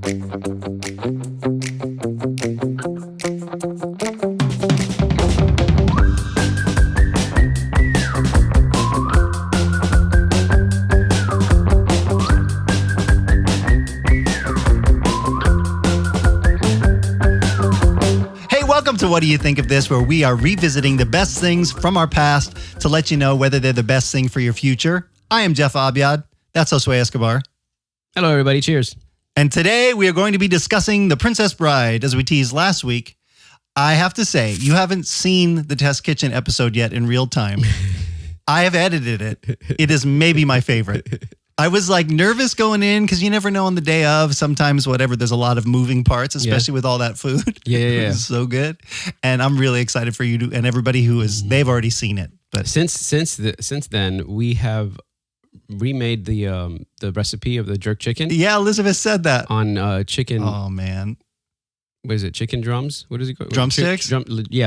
Welcome to What Do You Think of This, where we are revisiting the best things from our past to let you know whether they're the best thing for your future. I am Jeff Abiad. That's Josue Escobar. Hello, everybody. Cheers. And today we are going to be discussing The Princess Bride, as we teased last week. I have to say, you haven't seen the Test Kitchen episode yet in real time. I have edited it. It is maybe my favorite. I was like nervous going in because you never know on the day of. Sometimes there's a lot of moving parts, especially with all that food. Yeah. It's so good. And I'm really excited for you to, and everybody who is, they've already seen it. But since then, we have remade the recipe of the jerk chicken. Yeah, Elizabeth said that. On chicken. Oh, man. What is it? Chicken drums? What is it called? Drumsticks? The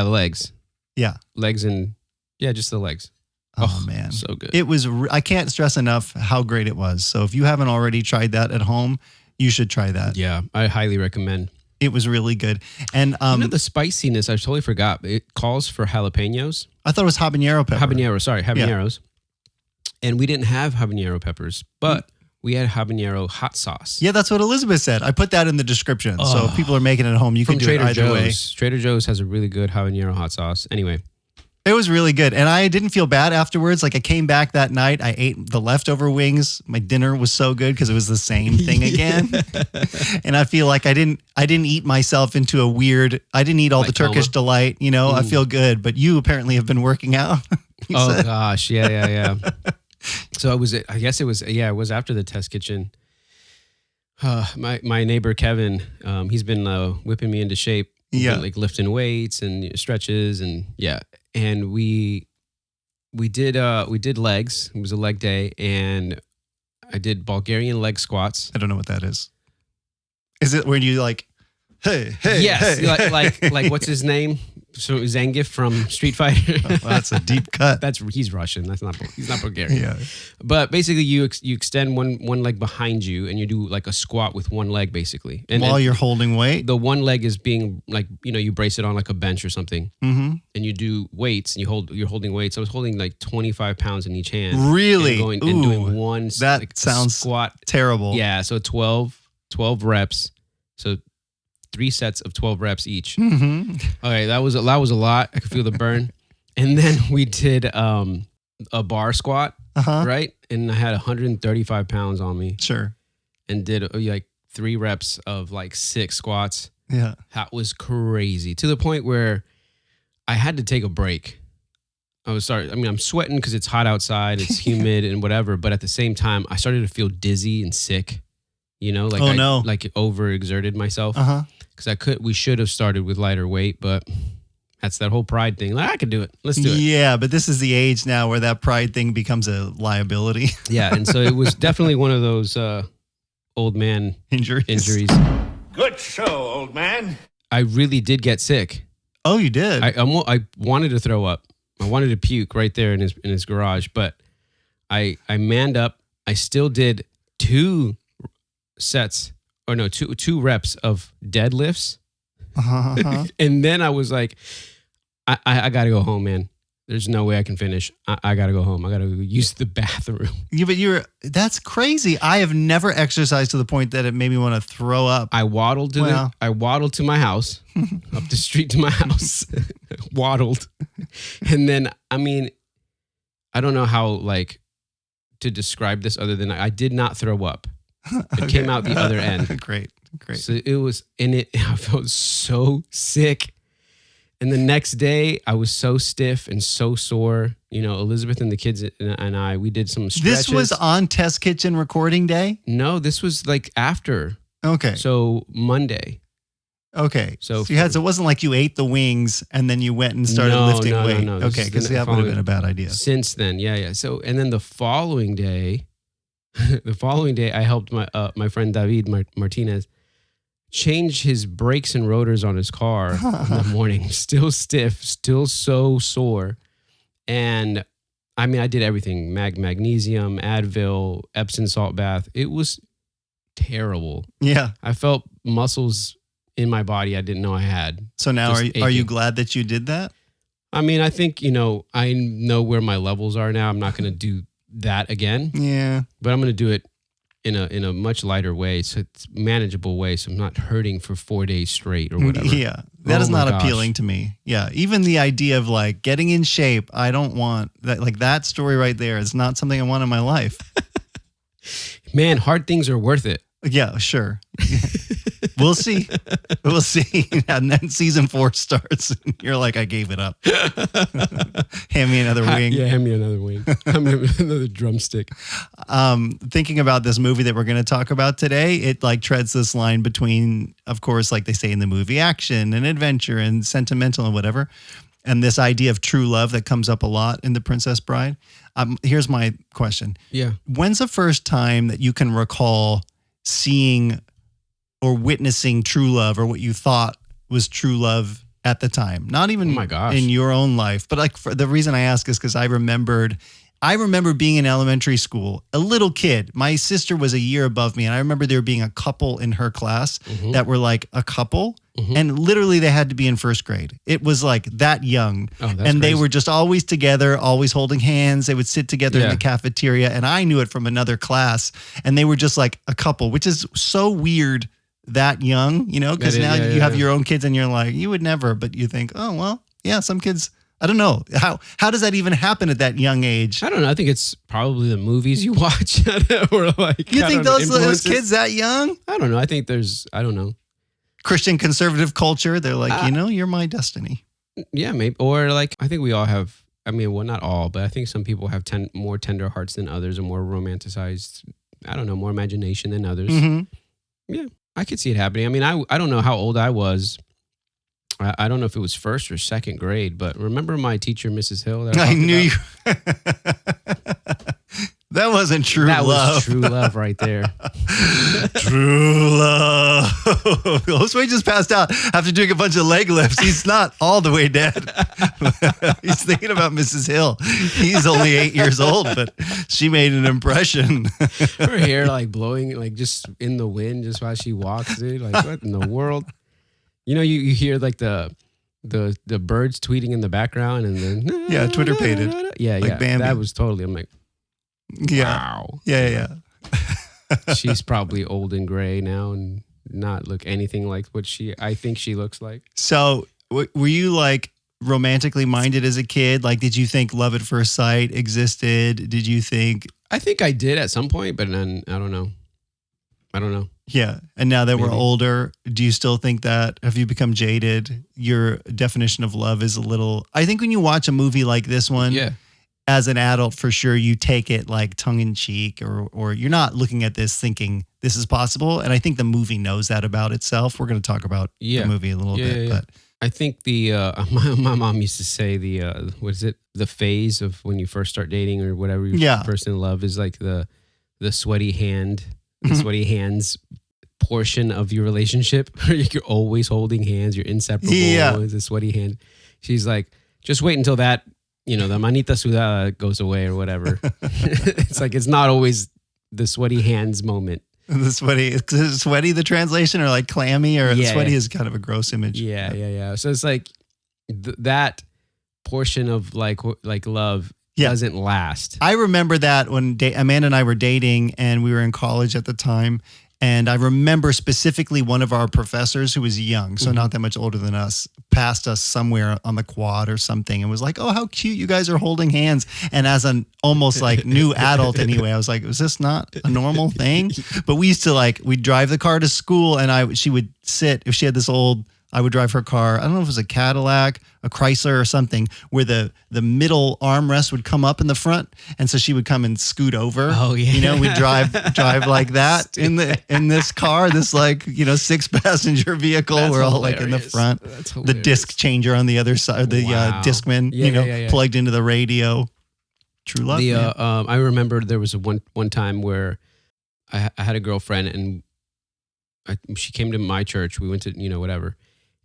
legs. Yeah. Legs and, just the legs. Oh, man. So good. It was, I can't stress enough how great it was. So if you haven't already tried that at home, you should try that. Yeah, I highly recommend. It was really good. And the spiciness, I totally forgot. It calls for jalapenos. I thought it was habanero pepper. Habaneros. Yeah. And we didn't have habanero peppers, but we had habanero hot sauce. Yeah, that's what Elizabeth said. I put that in the description. So if people are making it at home, you can do it either way. Trader Joe's has a really good habanero hot sauce. Anyway. It was really good. And I didn't feel bad afterwards. Like I came back that night. I ate the leftover wings. My dinner was so good because it was the same thing again. And I feel like I didn't eat myself into a weird, I didn't eat all the Turkish delight. You know, I feel good. But you apparently have been working out. Gosh. Yeah. So it was after the test kitchen. My neighbor, Kevin, he's been whipping me into shape. Yeah. Like lifting weights and stretches and And we did legs. It was a leg day, and I did Bulgarian leg squats. I don't know what that is. Is it when you like, hey? Yes, hey. like what's his name? So Zangief from Street Fighter. Well, that's a deep cut. He's Russian. He's not Bulgarian. Yeah. But basically, you extend one leg behind you, and you do like a squat with one leg, basically. And while you're holding weight, the one leg is being like you brace it on like a bench or something, and you do weights, and you're holding weights. I was holding like 25 pounds in each hand. Really? And doing one. That sounds squat terrible. Yeah. So 12 reps. So 3 sets of 12 reps each. Mm-hmm. Okay, that was a lot. I could feel the burn. And then we did a bar squat, right? And I had 135 pounds on me. Sure. And did like 3 reps of like 6 squats. Yeah. That was crazy, to the point where I had to take a break. I'm sweating because it's hot outside, it's humid and whatever. But at the same time, I started to feel dizzy and sick. Like like overexerted myself. Because we should have started with lighter weight, but that's that whole pride thing. Like, I could do it. Let's do it. Yeah, but this is the age now where that pride thing becomes a liability. Yeah, and so it was definitely one of those old man injuries. Good show, old man. I really did get sick. Oh, you did? I wanted to throw up. I wanted to puke right there in his garage, but I manned up. I still did 2 reps of deadlifts. And then I was like, I got to go home, man. There's no way I can finish. I got to go home. I got to use the bathroom. Yeah, but that's crazy. I have never exercised to the point that it made me want to throw up. I waddled to my house, up the street to my house, waddled. And then, I don't know how to describe this other than I did not throw up. It came out the other end. Great. So it was I felt so sick. And the next day I was so stiff and so sore. Elizabeth and the kids and I, we did some stretches. This was on Test Kitchen recording day? No, this was after. Okay. So Monday. Okay. So it wasn't like you ate the wings and then you went and started lifting weight. No. Okay, because that would have been a bad idea. Since then, yeah. So, and then the following day, I helped my friend David Martinez change his brakes and rotors on his car in the morning. Still stiff, still so sore. And I did everything. Magnesium, Advil, Epsom salt bath. It was terrible. Yeah. I felt muscles in my body I didn't know I had. So now Just are you aching. glad that you did that? I mean, I think, I know where my levels are now. I'm not going to do that again, Yeah. but I'm going to do it in a much lighter way. So it's manageable way. So I'm not hurting for 4 days straight or whatever. Yeah. That is Oh my not gosh. appealing to me. Yeah. Even the idea of like getting in shape, I don't want that. Like that story right there is not something I want in my life. Man, hard things are worth it. Yeah, sure. We'll see. We'll see. And then season 4 starts and you're like, I gave it up. Hand me another wing. Yeah, hand me another wing. Hand me another drumstick. Thinking about this movie that we're going to talk about today, it like treads this line between, of course, like they say in the movie, action and adventure and sentimental and whatever. And this idea of true love that comes up a lot in The Princess Bride. Here's my question. Yeah. When's the first time that you can recall seeing or witnessing true love or what you thought was true love at the time? Not even Oh my gosh. in your own life, but like the reason I ask is because I remember being in elementary school, a little kid. My sister was a year above me, and I remember there being a couple in her class that were like a couple, and literally they had to be in first grade. It was like that young, Oh, that's and they crazy. were just always together, always holding hands. They would sit together in Yeah. the cafeteria, and I knew it from another class, and they were just like a couple, which is so weird that young, because That is- now yeah, you yeah, have yeah. your own kids, and you're like, you would never, but you think, oh well, yeah, some kids. I don't know. How does that even happen at that young age? I don't know. I think it's probably the movies you watch or like. You I think don't know, those influences. kids that young? I don't know. I think I don't know. Christian conservative culture, they're like, you're my destiny. Yeah, maybe. Or like, I think we all have, I mean, well, not all, but I think some people have more tender hearts than others or more romanticized, I don't know, more imagination than others. Mm-hmm. Yeah, I could see it happening. I mean, I don't know how old I was. I don't know if it was first or second grade, but remember my teacher, Mrs. Hill? That I talked knew about? you. That wasn't true That love. was true love right there. True love. Josue just passed out after doing a bunch of leg lifts. He's not all the way dead. He's thinking about Mrs. Hill. He's only 8 years old, but she made an impression. Her hair like blowing, like just in the wind, just while she walks, dude. Like what in the world? You hear like the birds tweeting in the background, and then Yeah, Twitter pated. Yeah, Like yeah. Bambi. That was totally. I'm like, Yeah. wow. Yeah. She's probably old and gray now, and not look anything like what I think she looks like. So were you like romantically minded as a kid? Like, did you think love at first sight existed? Did you think, I think I did at some point, but then I don't know. yeah. And now that we're Maybe. older, do you still think that? Have you become jaded? Your definition of love is a little, I think when you watch a movie like this one, Yeah. as an adult, for sure, you take it like tongue in cheek, or you're not looking at this thinking this is possible. And I think the movie knows that about itself. We're going to talk about Yeah. the movie a little bit, Yeah. but I think my mom used to say what is it? The phase of when you first start dating or whatever you're Yeah. first in love is like the sweaty hand, the sweaty hands portion of your relationship. You're always holding hands. You're inseparable. Yeah. It's a sweaty hand. She's like, just wait until that, the manita sudada goes away or whatever. It's like, it's not always the sweaty hands moment. the sweaty, is sweaty the translation, or like clammy, or Yeah, sweaty yeah. is kind of a gross image. Yeah. So it's like that portion of like love Yeah. doesn't last. I remember that when Amanda and I were dating and we were in college at the time. And I remember specifically one of our professors who was young, so not that much older than us, passed us somewhere on the quad or something and was like, oh, how cute you guys are holding hands. And as an almost like new adult anyway, I was like, is this not a normal thing? But we used to we'd drive the car to school, and she would sit, if she had this old, I would drive her car. I don't know if it was a Cadillac, a Chrysler or something, where the middle armrest would come up in the front. And so she would come and scoot over. Oh, yeah. We'd drive like that in this car, this 6-passenger vehicle. That's we're all like in the hilarious. front. That's The hilarious. disc changer on the other side, the Wow. Discman, Yeah. plugged into the radio. True love. man. I remember there was one time where I had a girlfriend, and she came to my church. We went to whatever,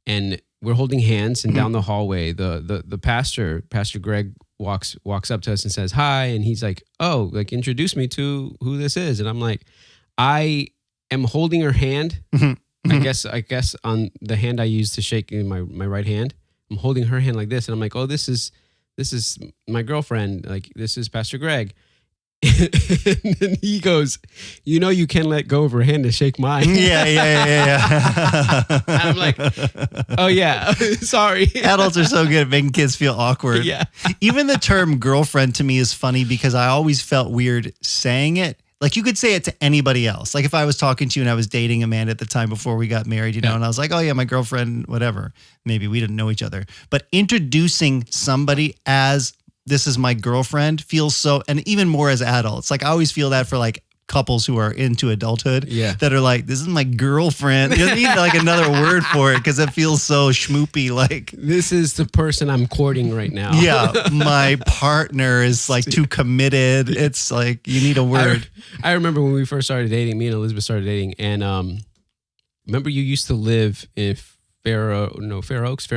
and we're holding hands, and down the hallway, the pastor Greg walks up to us and says hi, and he's like, oh, like introduce me to who this is, and I'm like, I am holding her hand, I guess on the hand I use to shake in my right hand, I'm holding her hand like this, and I'm like, oh, this is my girlfriend. Like, this is Pastor Greg. And then he goes, you can let go of her hand to shake mine. Yeah. And I'm like, oh yeah, sorry. Adults are so good at making kids feel awkward. Yeah. Even the term girlfriend to me is funny because I always felt weird saying it. Like, you could say it to anybody else. Like, if I was talking to you and I was dating Amanda at the time before we got married, and I was like, oh yeah, my girlfriend, whatever. Maybe we didn't know each other. But introducing somebody as this is my girlfriend feels so, and even more as adults. Like, I always feel that for like couples who are into adulthood that are like, this is my girlfriend. You need like another word for it because it feels so schmoopy. Like, this is the person I'm courting right now. Yeah, my partner is like too committed. It's like, you need a word. I remember when we first started dating, me and Elizabeth started dating, and remember you used to live in Fair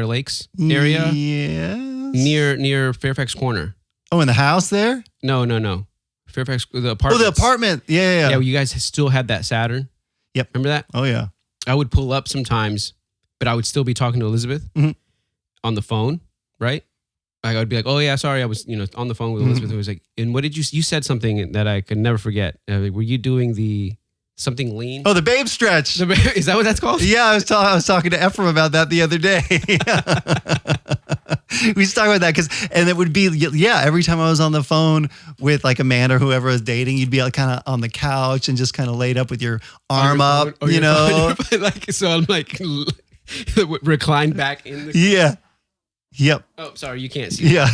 Lakes area? Yes. Near Fairfax Corner. Oh, in the house there? No. Fairfax, the apartment. Oh, the apartment. Yeah. Yeah, well, you guys still had that Saturn. Yep. Remember that? Oh, yeah. I would pull up sometimes, but I would still be talking to Elizabeth on the phone, right? Like, I would be like, oh yeah, sorry, I was, on the phone with Elizabeth. It was like, and what did you said something that I could never forget. Were you doing something lean? Oh, the babe stretch. Is that what that's called? Yeah, I was talking to Ephraim about that the other day. We used to talk about that and it would be, every time I was on the phone with like Amanda or whoever I was dating, you'd be like kind of on the couch and just kind of laid up with your arm up, Like, so I'm like reclined back in the. Yeah. Yep. Oh, sorry, you can't see. Yeah.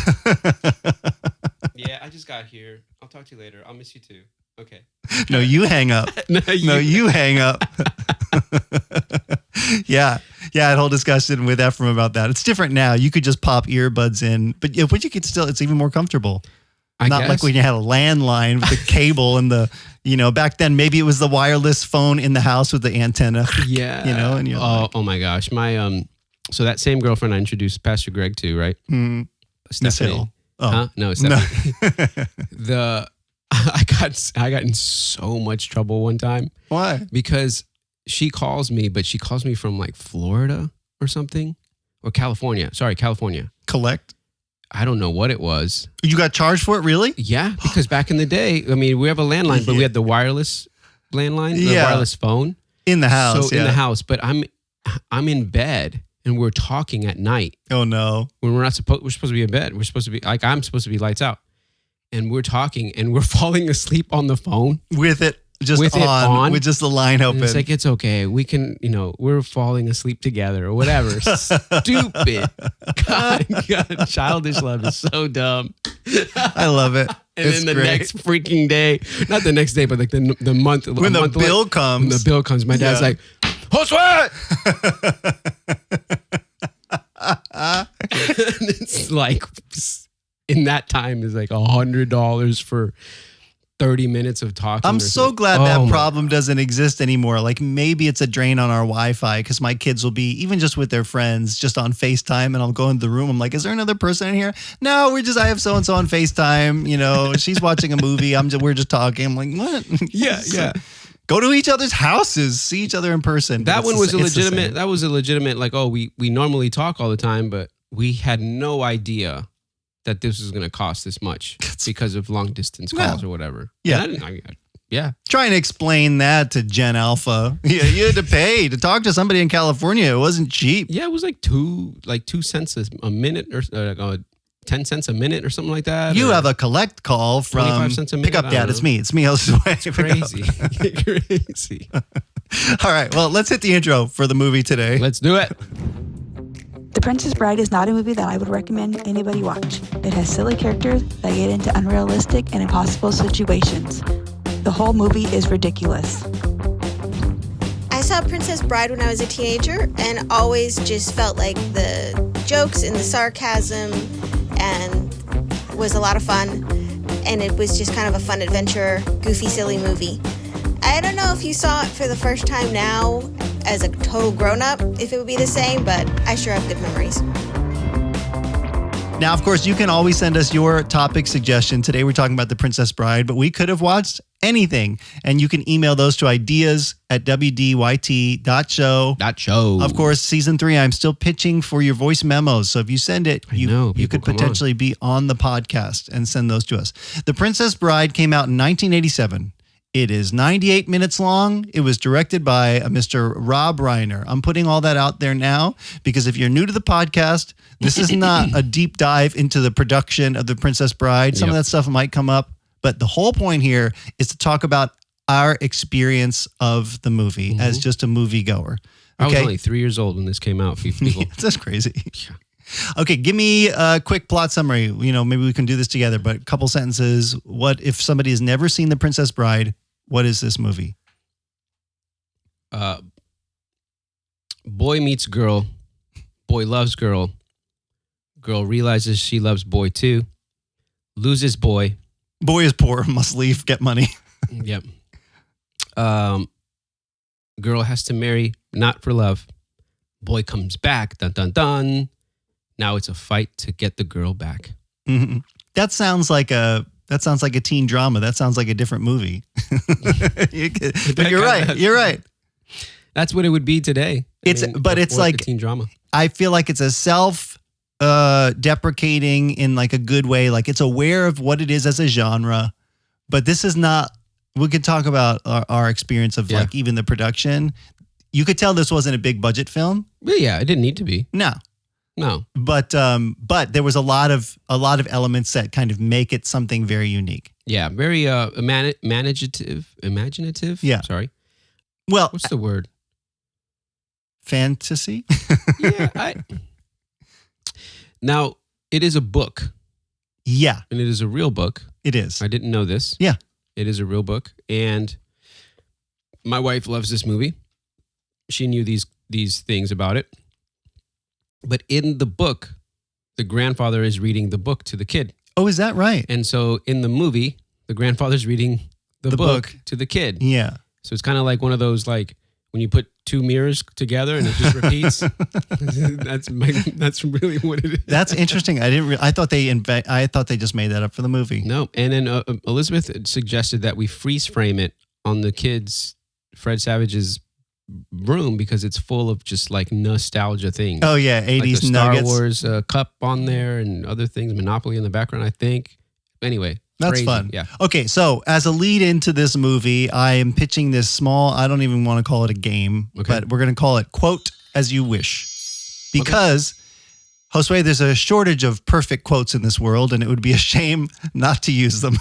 Yeah, I just got here. I'll talk to you later. I'll miss you too. Okay. No, you hang up. No, you hang up. Yeah. Yeah, I had a whole discussion with Ephraim about that. It's different now. You could just pop earbuds in, but you could still, it's even more comfortable. I Not guess. like when you had a landline with the cable and the, back then maybe it was the wireless phone in the house with the antenna. Yeah. And you're oh my gosh. My, so that same girlfriend I introduced Pastor Greg to, right? Stephanie. Hill. Oh. Huh? No, Stephanie. I got in so much trouble one time. Why? Because she calls me, but she calls me from like Florida or something, or California. Sorry, California. Collect? I don't know what it was. You got charged for it, really? Yeah, because back in the day, I mean, we have a landline, but we had the wireless landline, the wireless phone in the house. So in the house, but I'm in bed and we're talking at night. Oh no! When we're supposed to be in bed. We're supposed to be like, I'm supposed to be lights out, and we're talking and we're falling asleep on the phone with it on, with just the line open. And it's like, it's okay. We can, we're falling asleep together or whatever. Stupid. God, childish love is so dumb. I love it. And then the next freaking day, not the next day, but like the month. When the bill comes. When the bill comes, my dad's like, Josue! And it's like, in that time is like $100 for 30 minutes of talking. I'm so glad that problem doesn't exist anymore. Like, maybe it's a drain on our Wi-Fi because my kids will be, even just with their friends, just on FaceTime, and I'll go into the room. I'm like, is there another person in here? No, I have so-and-so on FaceTime. She's watching a movie. We're just talking. I'm like, what? Yeah. Go to each other's houses, see each other in person. That one was a legitimate, like, oh, we normally talk all the time, but we had no idea that this was going to cost this much because of long distance calls or whatever. Yeah. Yeah. Try and explain that to Gen Alpha. Yeah, you had to pay to talk to somebody in California. It wasn't cheap. Yeah, it was like 2 cents a minute or 10 cents a minute or something like that. You have a collect call from 25 cents a minute. Pick up Dad. It's me. It's me. It's crazy. Crazy. All right. Well, let's hit the intro for the movie today. Let's do it. The Princess Bride is not a movie that I would recommend anybody watch. It has silly characters that get into unrealistic and impossible situations. The whole movie is ridiculous. I saw Princess Bride when I was a teenager and always just felt like the jokes and the sarcasm and was a lot of fun. And it was just kind of a fun adventure, goofy, silly movie. I don't know if you saw it for the first time now as a total grown-up, if it would be the same, but I sure have good memories. Now, of course, you can always send us your topic suggestion. Today, we're talking about The Princess Bride, but we could have watched anything. And you can email those to ideas@wdyt.show. Show. Of course, season 3, I'm still pitching for your voice memos. So if you send it, you could potentially be on the podcast and send those to us. The Princess Bride came out in 1987. It is 98 minutes long. It was directed by Mr. Rob Reiner. I'm putting all that out there now because if you're new to the podcast, this is not a deep dive into the production of The Princess Bride. Some of that stuff might come up, but the whole point here is to talk about our experience of the movie as just a moviegoer. Okay? I was only 3 years old when this came out for you people. That's crazy. Okay, give me a quick plot summary. Maybe we can do this together, but a couple sentences. What if somebody has never seen The Princess Bride? What is this movie? Boy meets girl. Boy loves girl. Girl realizes she loves boy too. Loses boy. Boy is poor, must leave, get money. Yep. Girl has to marry, not for love. Boy comes back. Dun dun dun. Now it's a fight to get the girl back. Mm-hmm. That sounds like a teen drama. That sounds like a different movie. But you're right. You're right. That's what it would be today. It's like teen drama. I feel like it's a self-deprecating in like a good way. Like it's aware of what it is as a genre, but this is not. We could talk about our experience of like even the production. You could tell this wasn't a big budget film. Well, yeah, it didn't need to be. No. But there was a lot of elements that kind of make it something very unique. Yeah, very imaginative. Yeah. Sorry. Well, what's the word? Fantasy? Yeah. Now, it is a book. Yeah. And it is a real book. It is. I didn't know this. Yeah. It is a real book. And my wife loves this movie. She knew these things about it. But in the book, the grandfather is reading the book to the kid. Oh, is that right? And so in the movie, the grandfather's reading the book to the kid. Yeah. So it's kind of like one of those, like when you put two mirrors together and it just repeats. That's really what it is. That's interesting. I thought they just made that up for the movie. No. And then Elizabeth suggested that we freeze frame it on the kids, Fred Savage's room, because it's full of just like nostalgia things. Oh yeah, 80s like the nuggets. Star Wars cup on there and other things, Monopoly in the background, I think. Anyway, that's crazy. fun. Yeah. Okay, so as a lead into this movie, I am pitching this small, I don't even want to call it a game, but we're going to call it Quote As You Wish. Because Josue, there's a shortage of perfect quotes in this world, and it would be a shame not to use them.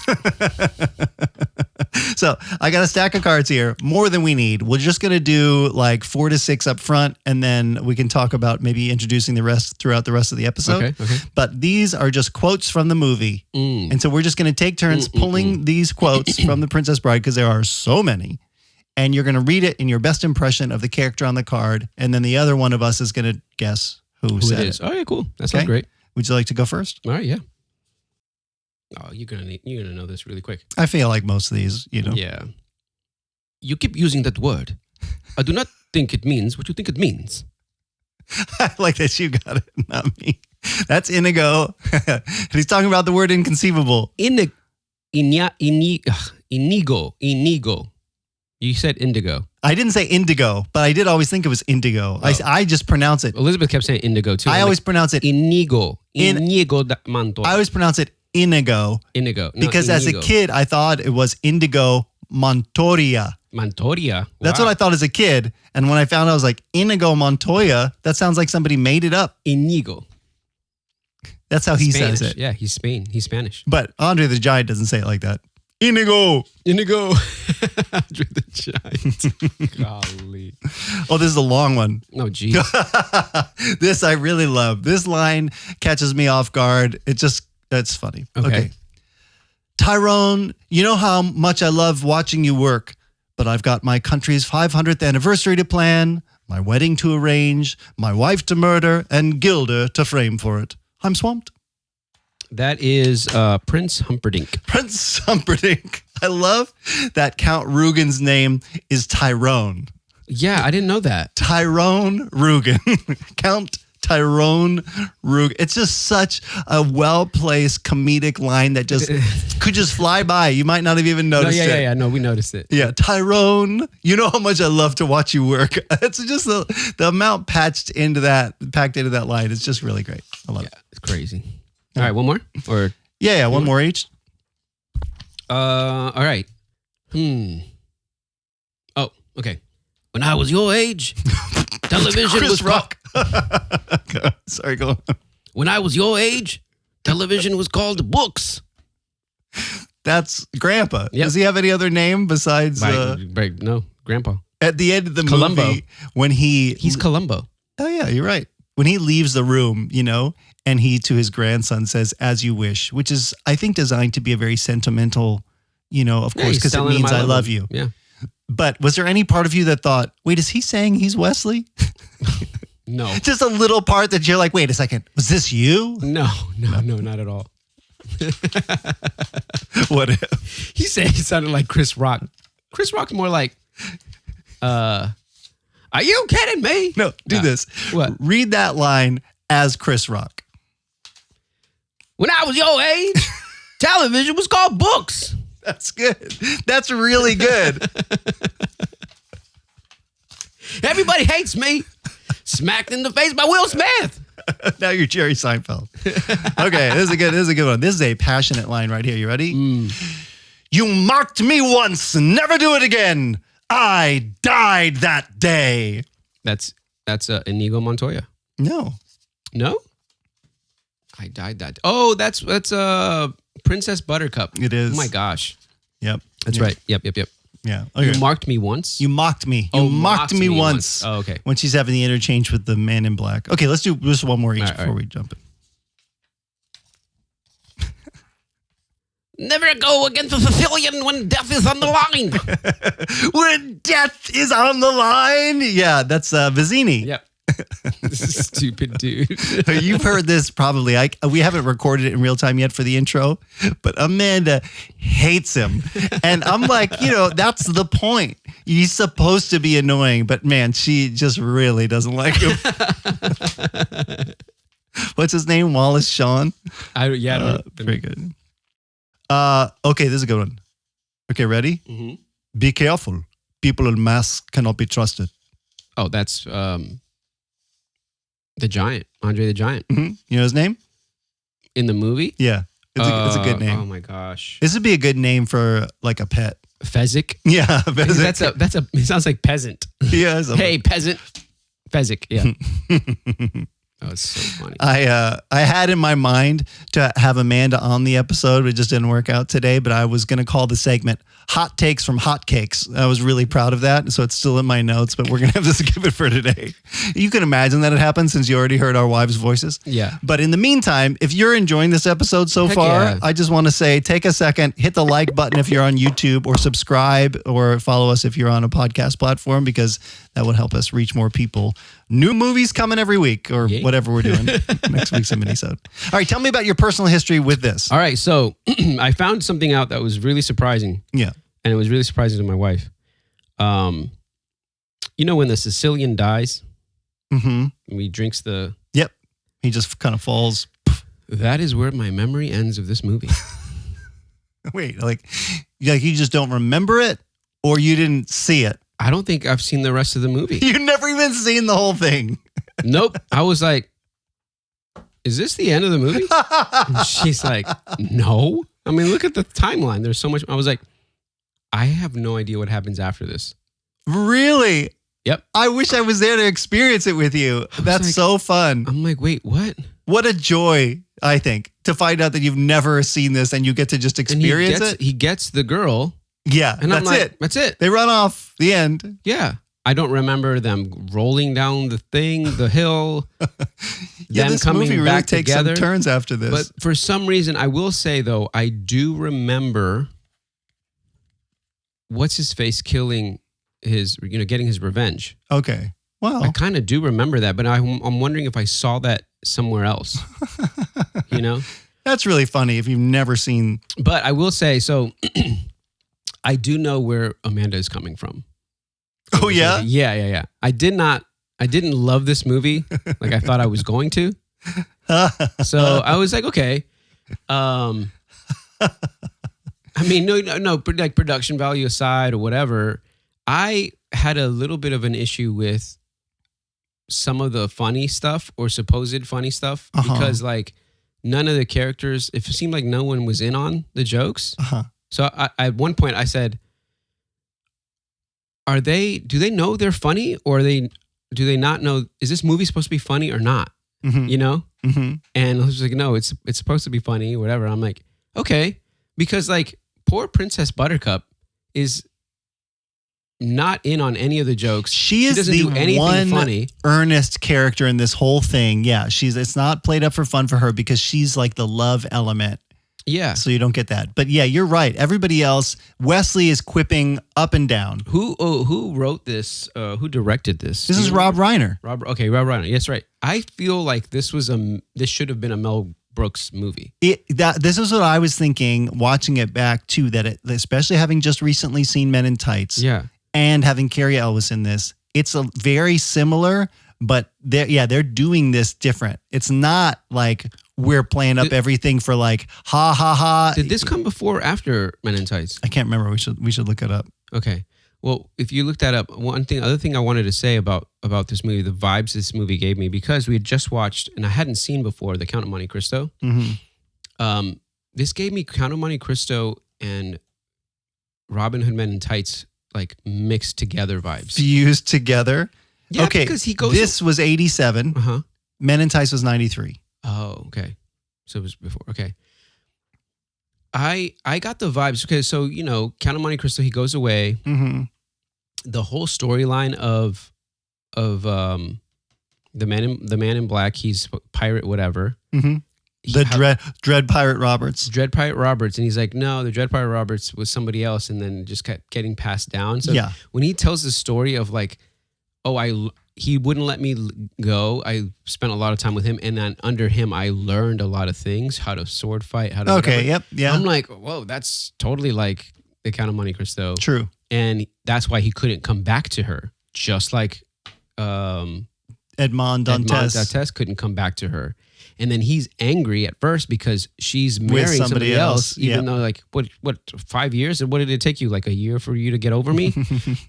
So I got a stack of cards here, more than we need. We're just going to do like 4 to 6 up front, and then we can talk about maybe introducing the rest throughout the rest of the episode. Okay. But these are just quotes from the movie. And so we're just going to take turns pulling these quotes from The Princess Bride, because there are so many. And you're going to read it in your best impression of the character on the card, and then the other one of us is going to guess who said it is. Oh, yeah, cool. That sounds Okay. great. Would you like to go first? All right, yeah. Oh, you're gonna know this really quick. I feel like most of these, Yeah. You keep using that word. I do not think it means what you think it means. I like that you got it, not me. That's Inigo. He's talking about the word inconceivable. Inigo. You said indigo. I didn't say indigo, but I did always think it was indigo. Oh. I just pronounce it. Elizabeth kept saying indigo too. I always pronounce it Inigo. Inigo Montoya. I always pronounce it Inigo. Inigo. Because as a kid, I thought it was Indigo Montoya. Montoya? That's what I thought as a kid. And when I found out, I was like, Inigo Montoya, that sounds like somebody made it up. Inigo. That's how he Spanish. says it. Yeah, he's Spanish. But Andre the Giant doesn't say it like that. Inigo. Andre the Giant. Golly. Oh, this is a long one. Oh, geez. This I really love. This line catches me off guard. It's funny. Okay. Tyrone, you know how much I love watching you work, but I've got my country's 500th anniversary to plan, my wedding to arrange, my wife to murder, and Gilda to frame for it. I'm swamped. That is Prince Humperdinck. Prince Humperdinck. I love that Count Rugen's name is Tyrone. Yeah, I didn't know that. Tyrone Rugen. Count Tyrone Rug. It's just such a well-placed comedic line that just could just fly by. You might not have even noticed it. Yeah. No, we noticed it. Yeah, Tyrone. You know how much I love to watch you work. It's just the amount packed into that line. It's just really great. I love it. It's crazy. All right, one more? Or Yeah, one more each. all right. Oh, okay. When I was your age, television Chris was Rock. Sorry, go on. When I was your age, television was called books. That's Grandpa. Yep. Does he have any other name besides No, Grandpa. at the end of the Columbo. movie when He's Columbo. Oh yeah, you're right. When he leaves the room, and he to his grandson says, "As you wish," which is I think designed to be a very sentimental, of course, he's because it telling him means I love him. you. Yeah. But was there any part of you that thought, "Wait, is he saying he's Wesley?" No. Just a little part that you're like, "Wait a second, was this you?" No, not at all. What? He said he sounded like Chris Rock. Chris Rock's more like, are you kidding me? No, do this. What? Read that line as Chris Rock. When I was your age, television was called books. That's good. That's really good. Everybody hates me. Smacked in the face by Will Smith. Now you're Jerry Seinfeld. Okay, this is a good one. This is a passionate line right here. You ready? You mocked me once, never do it again. I died that day. That's Inigo Montoya. No. No? I died that. Oh, that's Princess Buttercup. It is. Oh my gosh. Yep. That's right. Yep. Yeah. Okay. You marked me once? You mocked me. You Oh, mocked me once. Oh, okay. When she's having the interchange with the man in black. Okay, let's do just one more each All right. before we jump in. Never go against a Sicilian when death is on the line. When death is on the line. Yeah, that's Vizzini. Yep. Stupid dude. You've heard this probably. We haven't recorded it in real time yet for the intro, but Amanda hates him. And I'm like, that's the point. He's supposed to be annoying, but man, she just really doesn't like him. What's his name? Wallace Shawn? I don't Very good. Okay, this is a good one. Okay, ready? Mm-hmm. Be careful. People in masks cannot be trusted. Oh, that's the Giant, Andre the Giant. Mm-hmm. You know his name? In the movie? Yeah, it's a good name. Oh my gosh. This would be a good name for like a pet. Fezzik? Yeah, That's it sounds like peasant. Yeah. Hey, peasant. Fezzik, yeah. Oh, it's so funny. I had in my mind to have Amanda on the episode. It just didn't work out today, but I was going to call the segment Hot Takes from Hot Cakes. I was really proud of that. So it's still in my notes, but we're going to have to skip it for today. You can imagine that it happened since you already heard our wives' voices. Yeah. But in the meantime, if you're enjoying this episode so Heck far, yeah. I just want to say, take a second, hit the like button if you're on YouTube, or subscribe or follow us if you're on a podcast platform, because that would help us reach more people. New movies coming every week, or Yay. whatever we're doing. Next week's a mini-sode. All right, tell me about your personal history with this. All right, so I found something out that was really surprising. Yeah. And it was really surprising to my wife. When the Sicilian dies, Mm-hmm. he drinks the... Yep. He just kind of falls. That is where my memory ends of this movie. Wait, like you just don't remember it, or you didn't see it? I don't think I've seen the rest of the movie. You've never even seen the whole thing. Nope. I was like, is this the end of the movie? And she's like, no. I mean, look at the timeline. There's so much. I was like, I have no idea what happens after this. Really? Yep. I wish I was there to experience it with you. That's like- so fun. I'm like, wait, what? What a joy, I think, to find out that you've never seen this and you get to just And experience it. he gets the girl. Yeah, And that's I'm like, it. that's it. They run off. The end. Yeah. I don't remember them rolling down the hill. Yeah, them this coming movie really back takes together. some turns after this. But for some reason, I will say though, I do remember what's his face killing his, getting his revenge. Okay. Wow. I kind of do remember that, but I'm wondering if I saw that somewhere else. That's really funny if you've never seen. But I will say, so I do know where Amanda is coming from. Oh, yeah? Yeah. I did not I didn't love this movie like I thought I was going to. So I was like, okay. I mean, no, like production value aside or whatever, I had a little bit of an issue with some of the funny stuff or supposed funny stuff because like none of the characters, it seemed like no one was in on the jokes. So I, at one point I said, do they know they're funny or do they not know, is this movie supposed to be funny or not? You know? And I was like, no, it's supposed to be funny, whatever. I'm like, okay. Because like poor Princess Buttercup is not in on any of the jokes. She doesn't do anything one funny. Earnest character in this whole thing. Yeah, it's not played up for fun for her because she's like the love element. Yeah. So you don't get that. But yeah, you're right. Everybody else, Wesley is quipping up and down. Who wrote this? Who directed this? This is Rob Reiner. Rob Reiner. Yes, right. I feel like this should have been a Mel Brooks movie. This is what I was thinking watching it back too, especially having just recently seen Men in Tights. Yeah. And having Carrie Elwes in this, it's a very similar, but they're doing this different. It's not like we're playing up everything for like ha ha ha. Did this come before or after Men in Tights? I can't remember. We should look it up. Okay. Well, if you look that up, other thing I wanted to say about this movie, the vibes this movie gave me, because we had just watched and I hadn't seen before The Count of Monte Cristo. This gave me Count of Monte Cristo and Robin Hood Men in Tights like mixed together vibes. Fused together. Yeah, okay. Because he goes. This was 87. Men in Tights was 93. Oh, okay. So it was before. Okay. I got the vibes. Okay, so Count of Monte Cristo, he goes away. The whole storyline of the man in black, he's pirate, whatever. Dread Pirate Roberts. Dread Pirate Roberts. And he's like, no, the Dread Pirate Roberts was somebody else. And then just kept getting passed down. So when he tells the story of like, he wouldn't let me go. I spent a lot of time with him. And then under him, I learned a lot of things, how to sword fight, how to whatever. Yep, yeah. I'm like, whoa, that's totally like the Count of Monte Cristo. True. And that's why he couldn't come back to her. Just like Edmond Dantes couldn't come back to her. And then he's angry at first because she's marrying somebody else, even though like what 5 years? And what did it take you? Like a year for you to get over me?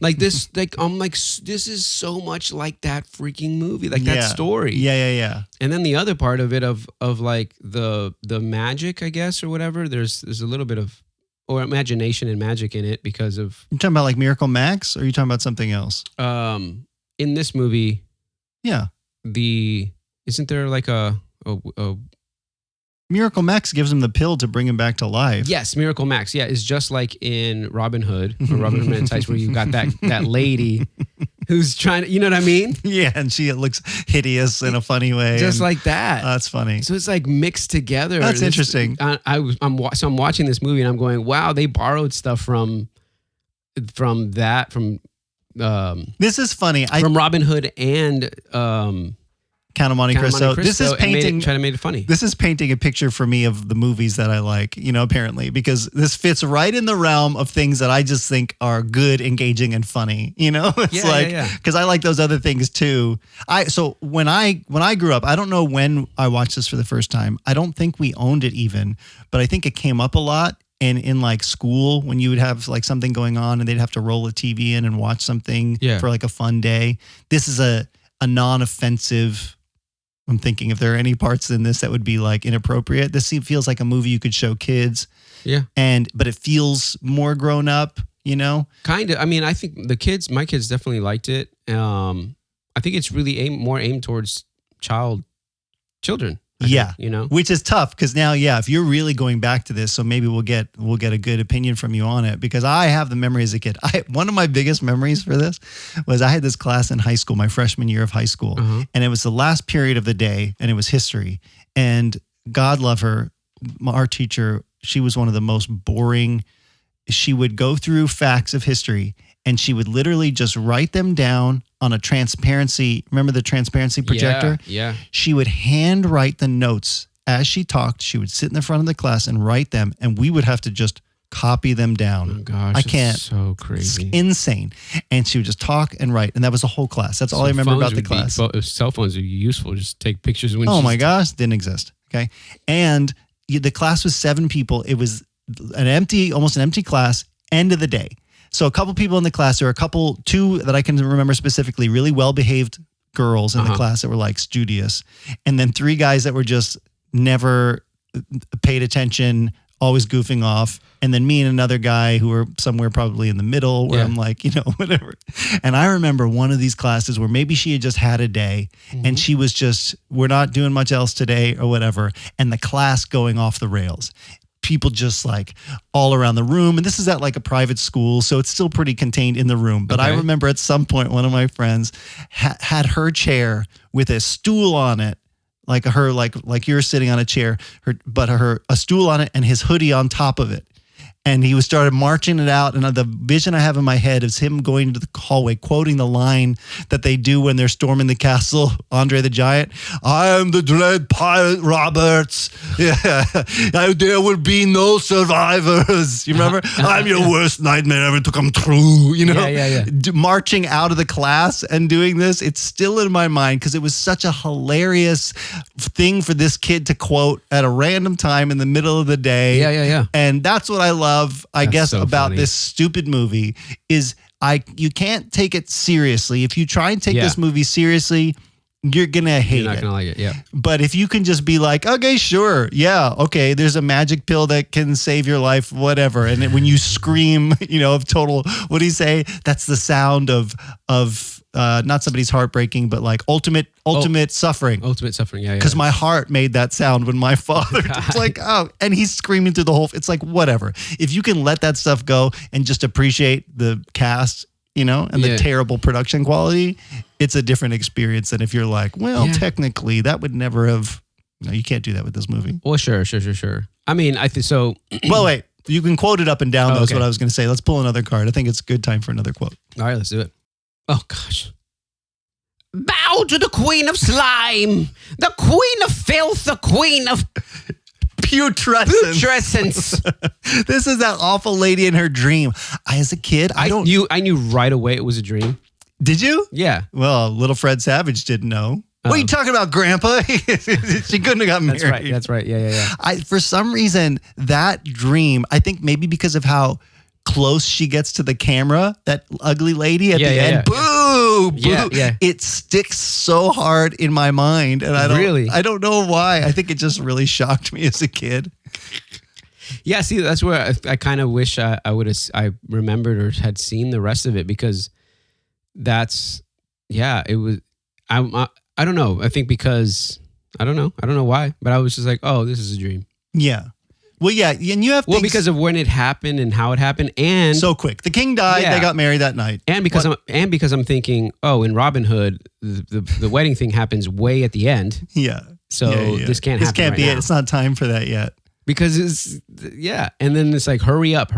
Like this, like I'm like, this is so much like that freaking movie, like that story. Yeah. And then the other part of it of like the magic, I guess, or whatever. There's a little bit of imagination and magic in it because of. You talking about like Miracle Max, or are you talking about something else? In this movie, isn't there like a Miracle Max gives him the pill to bring him back to life. Yes, Miracle Max. Yeah, it's just like in Robin Hood or Robin Hood Men in Tights, where you've got that lady who's trying to, you know what I mean? Yeah, and she looks hideous in a funny way. Just like that. That's funny. So it's like mixed together. That's interesting. I'm watching this movie and I'm going, wow, they borrowed stuff from this is funny. From Robin Hood and Count of Monte Cristo. This is painting. Trying to make it funny. This is painting a picture for me of the movies that I like. Apparently, because this fits right in the realm of things that I just think are good, engaging, and funny. It's because I like those other things too. So when I grew up, I don't know when I watched this for the first time. I don't think we owned it even, but I think it came up a lot. And in like school, when you would have like something going on and they'd have to roll a TV in and watch something for like a fun day. This is a non-offensive. I'm thinking if there are any parts in this that would be like inappropriate. This feels like a movie you could show kids. Yeah. But it feels more grown up, Kind of. I mean, I think my kids definitely liked it. I think it's really aimed towards children. I think, which is tough because now, if you're really going back to this, so maybe we'll get a good opinion from you on it, because I have the memory as a kid. One of my biggest memories for this was I had this class in high school, my freshman year of high school, and it was the last period of the day, and it was history. And God love her, our teacher, she was one of the most boring. She would go through facts of history, and she would literally just write them down on a transparency. Remember the transparency projector? Yeah. She would hand write the notes as she talked. She would sit in the front of the class and write them, and we would have to just copy them down. Oh gosh, I can't. So It's crazy. insane. And she would just talk and write. And that was the whole class. That's all I remember about the class. Cell phones would be useful. Just take pictures when Oh she's my gosh, didn't exist. Okay. And the class was 7 people. It was almost an empty class, end of the day. So a couple people in the class, there were 2 that I can remember specifically, really well-behaved girls in the class that were like studious. And then 3 guys that were just never paid attention, always goofing off. And then me and another guy who were somewhere probably in the middle where I'm like, whatever. And I remember one of these classes where maybe she had just had a day and she was just, we're not doing much else today or whatever. And the class going off the rails. People just like all around the room. And this is at like a private school, so it's still pretty contained in the room. But I remember at some point, one of my friends had her chair with a stool on it, like you're sitting on a chair, a stool on it and his hoodie on top of it. And he started marching it out. And the vision I have in my head is him going into the hallway, quoting the line that they do when they're storming the castle, Andre the Giant. I am the dread pirate Roberts. Yeah. There will be no survivors. You remember? I'm your worst nightmare ever to come true. Yeah. Marching out of the class and doing this. It's still in my mind because it was such a hilarious thing for this kid to quote at a random time in the middle of the day. Yeah. And that's what I love, guess, so about funny. this stupid movie is you can't take it seriously. If you try and take this movie seriously, you're going to hate it. You're not going to like it, yeah. But if you can just be like, okay, sure. Yeah, okay, there's a magic pill that can save your life, whatever. And when you scream, of total, what do you say? That's the sound of not somebody's heartbreaking, but like ultimate suffering. Ultimate suffering, yeah. Because my heart made that sound when my father, it's like, oh, and he's screaming through the whole, it's like, whatever. If you can let that stuff go and just appreciate the cast, and the terrible production quality, it's a different experience than if you're like, well, technically that would never have, you can't do that with this movie. Well, sure. I mean, I think so. Well, wait, you can quote it up and down. That's okay. what I was going to say. Let's pull another card. I think it's a good time for another quote. All right, let's do it. Oh, gosh. Bow to the queen of slime, the queen of filth, the queen of putrescence. This is that awful lady in her dream. As a kid, I knew right away it was a dream. Did you? Yeah. Well, little Fred Savage didn't know. What are you talking about, Grandpa? She couldn't have got married. That's right. Yeah. For some reason, that dream, I think maybe because of how close she gets to the camera, that ugly lady at the end, boo, it sticks so hard in my mind. And I don't know why. I think it just really shocked me as a kid. Yeah, see, that's where I kind of wish I remembered or had seen the rest of it, because it was, I don't know. I think because, I don't know why, but I was just like, oh, this is a dream. Yeah. Well, yeah, and you have because of when it happened and how it happened, and so quick. The king died. They got married that night, and because I'm thinking, oh, in Robin Hood, the wedding thing happens way at the end. Yeah. So this can't happen. This can't right be now. it. It's not time for that yet. Because and then it's like, hurry up,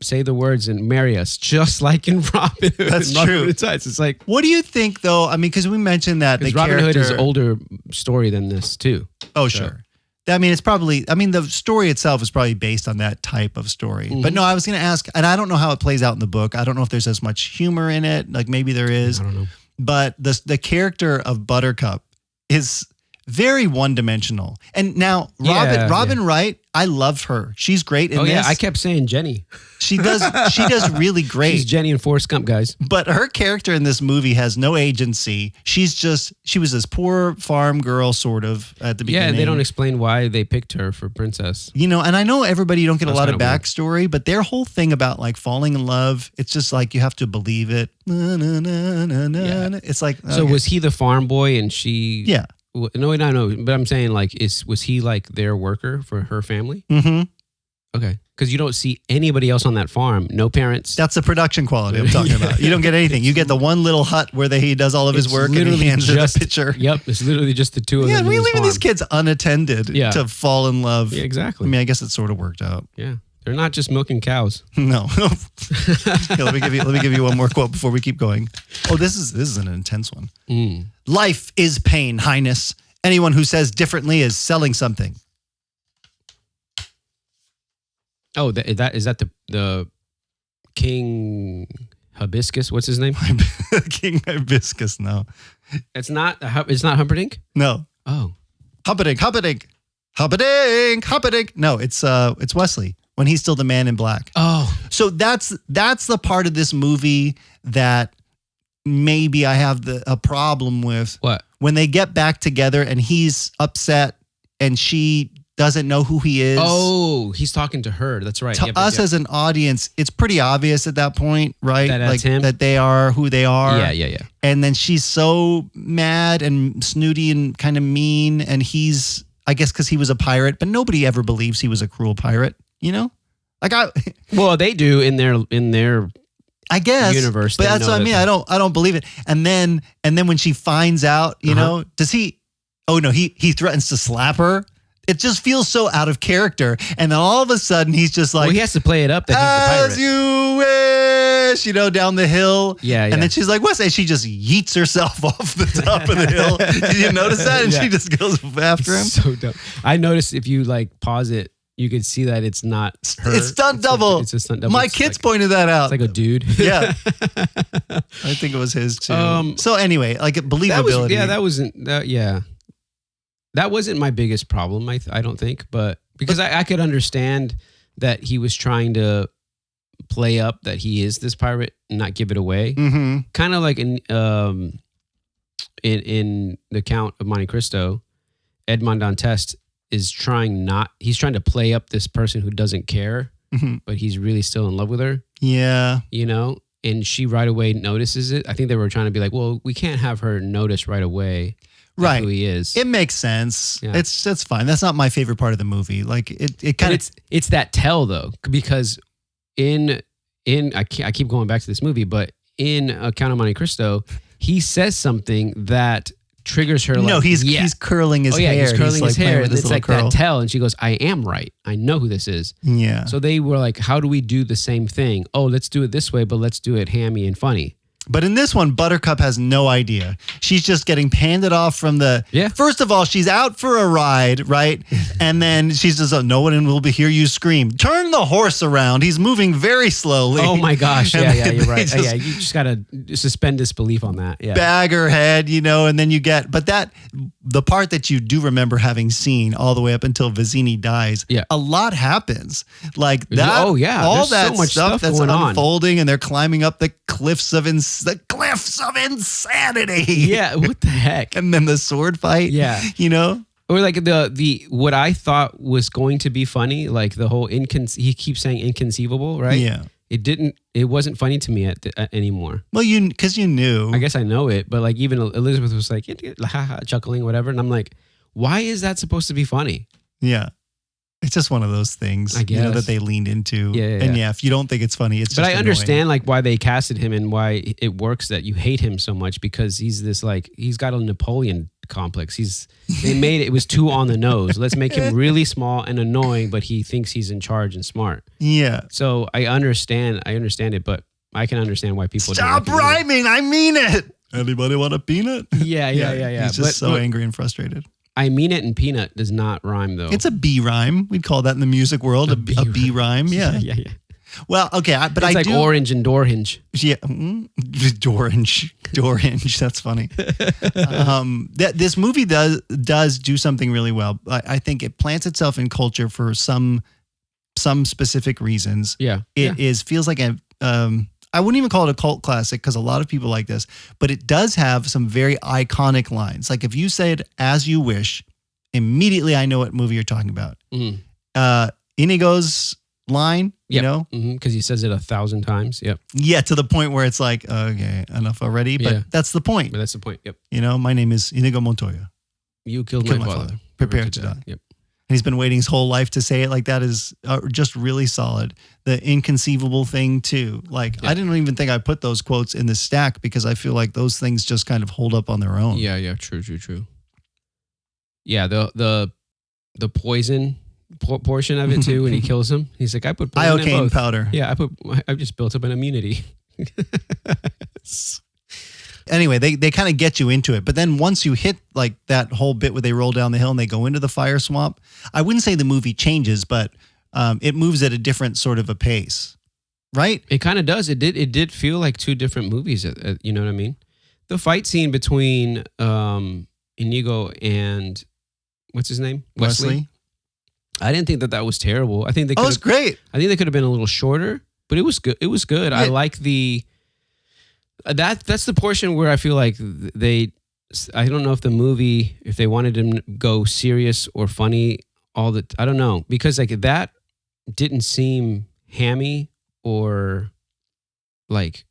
say the words and marry us, just like in Robin Hood. That's true. It's like, what do you think though? I mean, because we mentioned that the Robin Hood is an older story than this too. Oh, sure. I mean, the story itself is probably based on that type of story. Mm-hmm. But no, I was going to ask, and I don't know how it plays out in the book. I don't know if there's as much humor in it. Like maybe there is. I don't know. But the character of Buttercup is very one-dimensional. And now Robin Wright, I love her. She's great in this. Oh yeah, I kept saying Jenny. She does really great. She's Jenny and Forrest Gump, guys. But her character in this movie has no agency. She was this poor farm girl sort of at the beginning. Yeah, they don't explain why they picked her for princess. And I know you don't get a lot of backstory, but their whole thing about like falling in love, it's just like you have to believe it. Yeah. It's like, okay. So was he the farm boy and she? Yeah. No. But I'm saying like, was he like their worker for her family? Mm-hmm. Okay. Because you don't see anybody else on that farm. No parents. That's the production quality I'm talking about. You don't get anything. You get the one little hut where he does all of his work and he hands just a picture. Yep. It's literally just the two of them. Yeah, we leaving these kids unattended to fall in love. Yeah, exactly. I mean, I guess it sort of worked out. Yeah. They're not just milking cows. No. Here, let me give you one more quote before we keep going. Oh, this is an intense one. Life is pain, Highness. Anyone who says differently is selling something. Oh, that is that the King Hibiscus? What's his name? King Hibiscus. No, It's not Humperdinck. no. Oh, Humperdinck. No, it's Wesley when he's still the man in black. oh, So that's the part of this movie that maybe I have a problem with. what? When they get back together and he's upset and she doesn't know who he is. Oh, he's talking to her. That's right. To us as an audience, it's pretty obvious at that point, right? That that's him? That they are who they are. Yeah. And then she's so mad and snooty and kind of mean. And he's, I guess, because he was a pirate, but nobody ever believes he was a cruel pirate, you know? Like Well, they do in their I guess universe. but they that's know what I mean. that I don't believe it. And then when she finds out, you know, does he? Oh no, he threatens to slap her. It just feels so out of character. And then all of a sudden he's just like, well, he has to play it up that as he's the pirate. you wish, you know, down the hill. Yeah. And then she's like, what's that? She just yeets herself off the top of the hill. Did you notice that? And Yeah. she just goes after him. So dumb. I noticed if you like pause it, you could see that it's not her. It's stunt double. It's a stunt double. My It's kids like, pointed that out. It's like a dude. Yeah. I think it was his too. So anyway, like believability. That wasn't my biggest problem. I don't think, but because I could understand that he was trying to play up that he is this pirate and not give it away. Mm-hmm. Kind of like in the Count of Monte Cristo, Edmond Dantes is trying to play up this person who doesn't care, Mm-hmm. but he's really still in love with her. Yeah. You know, and she right away notices it. I think they were trying to be like, well, we can't have her notice right away Right. who he is. It makes sense. Yeah. That's fine. That's not my favorite part of the movie. Like it kind of it's that tell though, because I keep going back to this movie, but in Count of Monte Cristo, he says something that triggers her. no, like, he's curling his hair. He's curling his playing hair, with and his it's little like curl. that tell, and she goes, "I am right. I know who this is." Yeah. So they were like, "How do we do the same thing? Oh, let's do it this way, but let's do it hammy and funny." But in this one, Buttercup has no idea. She's just getting handed off from the. Yeah. First of all, she's out for a ride, right? And then she's just, no one will hear you scream. Turn the horse around. He's moving very slowly. Oh my gosh! And Yeah, then you're they right. just Yeah, you just gotta suspend disbelief on that. Yeah. bag her head, you know, and then you get. But the part that you do remember having seen all the way up until Vizzini dies. Yeah. A lot happens. Like that. Oh, yeah. All There's so that much stuff that's going on. unfolding, and they're climbing up the cliffs of insanity. Yeah. What the heck? And then the sword fight. Yeah. You know? Or like the what I thought was going to be funny, like the whole he keeps saying inconceivable, right? Yeah. It wasn't funny to me anymore. Well, because you knew. I guess I know it, but like even Elizabeth was like chuckling, whatever, and I'm like, why is that supposed to be funny? Yeah. It's just one of those things, I you know, guess. that they leaned into. Yeah. And if you don't think it's funny, it's But just I understand like why they casted him and why it works that you hate him so much, because he's this like he's got a Napoleon complex. It was too on the nose. Let's make him really small and annoying, but he thinks he's in charge and smart. Yeah. So I understand it, but I can understand why people Stop don't like it. rhyming. I mean it. Anybody want a peanut? Yeah. He's just so angry and frustrated. I mean it, and peanut does not rhyme though. It's a B rhyme. We'd call that in the music world a B rhyme. Yeah. yeah. Well, okay. But It's I like do. orange and door hinge. Yeah. Door hinge. That's funny. This movie does do something really well. I think it plants itself in culture for some specific reasons. Yeah. It feels like I wouldn't even call it a cult classic because a lot of people like this, but it does have some very iconic lines. Like if you said "as you wish," immediately I know what movie you're talking about. Inigo's line, you know? Because he says it 1,000 times. Yep. Yeah, to the point where it's like, okay, enough already. But that's the point. But that's the point. Yep. You know, my name is Inigo Montoya. You killed Kill my father. Prepare to die. Yep. And he's been waiting his whole life to say it. Like that is just really solid. The inconceivable thing too. Like I didn't even think I put those quotes in the stack because I feel like those things just kind of hold up on their own. Yeah. True. Yeah. The poison portion of it too when he kills him. He's like, I put poison in Iocane both. powder. Yeah. I just built up an immunity. Anyway, they kind of get you into it. But then once you hit like that whole bit where they roll down the hill and they go into the fire swamp, I wouldn't say the movie changes, but it moves at a different sort of a pace, right? It kind of does. It did feel like two different movies. You know what I mean? The fight scene between Inigo and what's his name? Wesley. I didn't think that was terrible. I think they Oh, it's great. I think they could have been a little shorter, but it was good. It was good. Yeah. I like that's the portion where I feel like I don't know if the movie, if they wanted to go serious or funny I don't know, because like that didn't seem hammy or like,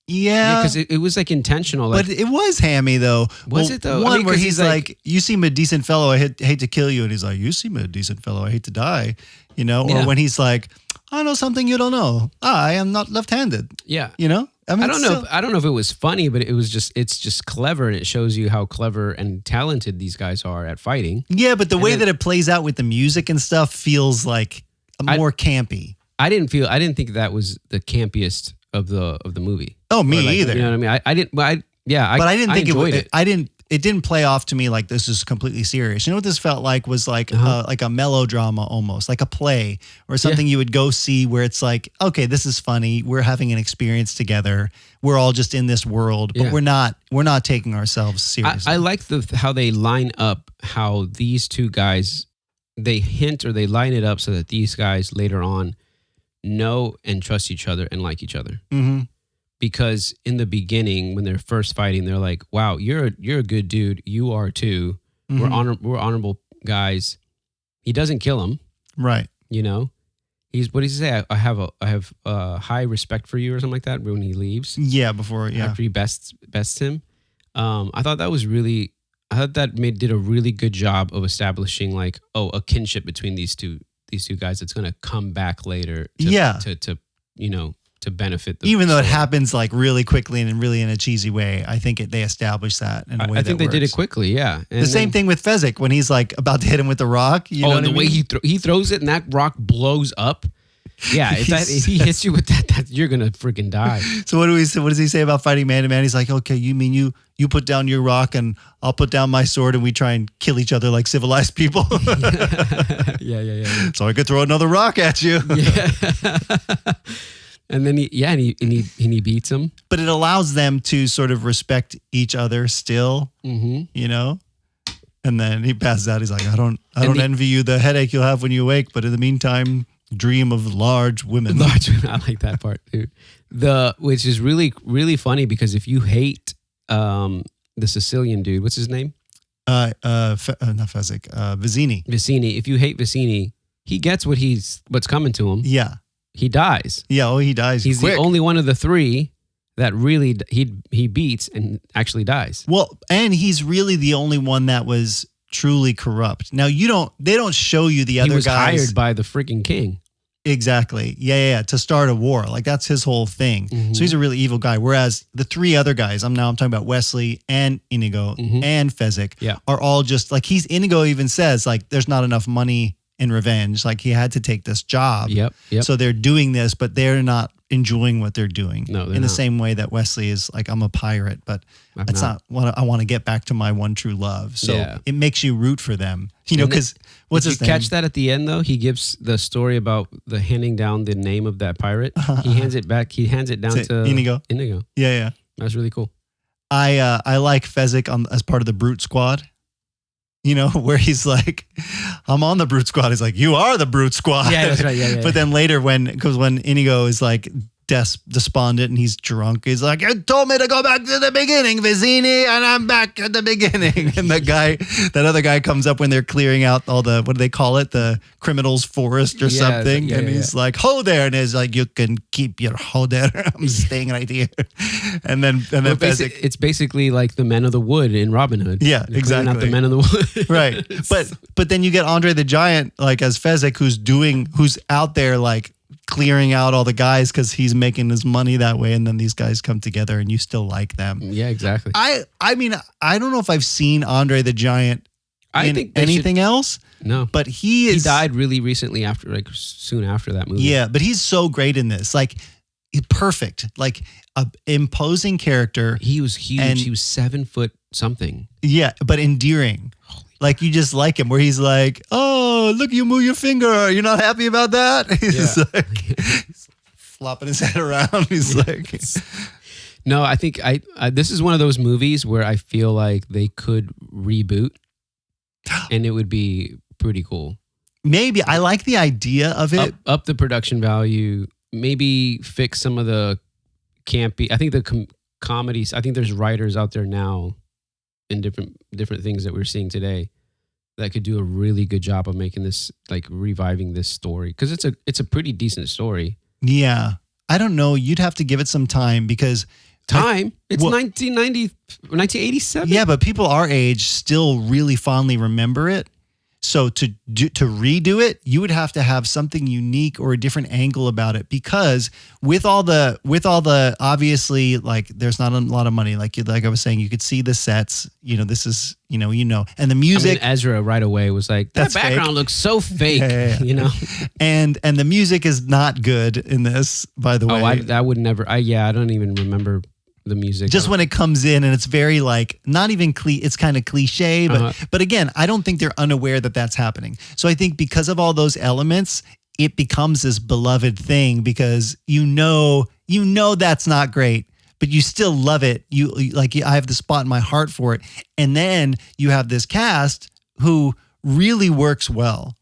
Yeah. because it was like intentional. Like, But it was hammy though. Was it, though? I One mean, where 'cause he's he's like, "You seem a decent fellow. I hate to kill you," and he's like, "You seem a decent fellow. I hate to die." You know, Yeah. or when he's like, "I know something you don't know. I am not left-handed." yeah. You know, mean, I don't know. so- I don't know if it was funny, but it's just clever, and it shows you how clever and talented these guys are at fighting. Yeah, but the way then- that it plays out with the music and stuff feels like more campy. I didn't think that was the campiest of the movie. Oh, me Or like, either. You know what I mean? I didn't. But I didn't think enjoyed it. It didn't play off to me like this is completely serious. You know what this felt like was like a melodrama almost, like a play or something you would go see where it's like, okay, this is funny. We're having an experience together. We're all just in this world, but Yeah. we're not taking ourselves seriously. I like how they line up how these two guys, they hint or they line it up so that these guys later on know and trust each other and like each other. Mm-hmm. Because in the beginning, when they're first fighting, they're like, "Wow, you're a good dude. You are too. Mhm. We're honorable guys." He doesn't kill him, Right. you know. What does he say? I have high respect for you or something like that. When he leaves, Yeah. Before. Yeah. after he bests him, I thought that did a really good job of establishing like a kinship between these two guys that's gonna come back later. To benefit the Even though it story. happens like really quickly and really in a cheesy way, I think they established that in a way. I think they did it works. quickly, yeah. The same thing with Fezzik when he's like about to hit him with the rock. You know and what the I way mean? he throws it and that rock blows up. Yeah, if he hits you with that you're gonna freaking die. So what does he say about fighting man to man? He's like, okay, you mean you put down your rock and I'll put down my sword and we try and kill each other like civilized people. Yeah. So I could throw another rock at you. Yeah. And then he beats him. But it allows them to sort of respect each other still, Mm-hmm. you know? And then he passes out. He's like, I don't the- envy you the headache you'll have when you awake, but in the meantime, dream of large women. I like that part, dude. Which is really, really funny because if you hate the Sicilian dude, what's his name? Not Fezzik, Vizzini. Vicini. If you hate Vicini, he gets what's coming to him. Yeah. He dies. Yeah. Oh, he dies. He's quick. the only one of the three that really he beats and actually dies. Well, and he's really the only one that was truly corrupt. Now they don't show you the other He was guys. hired by the freaking king. Exactly. Yeah. To start a war. Like that's his whole thing. Mm-hmm. So he's a really evil guy. Whereas the three other guys, I'm talking about Wesley and Inigo and Fezzik Yeah. are all just like Inigo even says like there's not enough money in revenge. Like he had to take this job. Yep. So they're doing this, but they're not enjoying what they're doing. No, they're in the not. same way that Wesley is like, I'm a pirate, but I'm that's not what I want to get back to my one true love. So Yeah. it makes you root for them, you know, And because what's Did his you name? catch that at the end though? He gives the story about the handing down the name of that pirate. He hands it back. He hands it down To to Inigo. Yeah. That's really cool. I like Fezzik as part of the Brute Squad. You know, where he's like, I'm on the Brute Squad. He's like, you are the Brute Squad. Yeah, that's right. Yeah. But then later when Inigo is like despondent and he's drunk, he's like, you told me to go back to the beginning, Vizzini, and I'm back at the beginning. And that other guy comes up when they're clearing out all the, what do they call it? The criminals forest or something. And he's like, ho there. And he's like, you can keep your ho there. I'm staying right here. And then Fezzik. It's basically like the Men of the Wood in Robin Hood. Yeah, They're cleaning exactly. out the Men of the Wood. Right. But then you get Andre the Giant like as Fezzik who's out there like clearing out all the guys because he's making his money that way, and then these guys come together and you still like them. Yeah, exactly. I mean, I don't know if I've seen Andre the Giant I in think they anything else, No, but he died really recently after, like soon after that movie. Yeah, but he's so great in this. Like perfect. Like a imposing character. He was huge. And- He was 7 foot something. Yeah, but endearing. Holy like you just like him, where he's like, "Oh, look, you move your finger. You're not happy about that?" He's like he's flopping his head around. He's like, No, I think I this is one of those movies where I feel like they could reboot, and it would be pretty cool. maybe I like the idea of it. Up the production value, maybe fix some of the campy. I think the comedies. I think there's writers out there now in different things that we're seeing today that could do a really good job of making this, like reviving this story, because it's a pretty decent story. Yeah, I don't know. You'd have to give it some time because It's 1987. Yeah, but people our age still really fondly remember it. So to redo it, you would have to have something unique or a different angle about it, because with all the obviously, like, there's not a lot of money. Like I was saying, you could see the sets. This is and the music. Ezra right away was like, that background looks so fake. Yeah. And the music is not good in this, by the way. I would never. I don't even remember the music. Just when it comes in, and it's very like, not even it's kind of cliche, but again, I don't think they're unaware that that's happening. So I think because of all those elements, it becomes this beloved thing, because that's not great, but you still love it. I have the spot in my heart for it. And then you have this cast who really works well.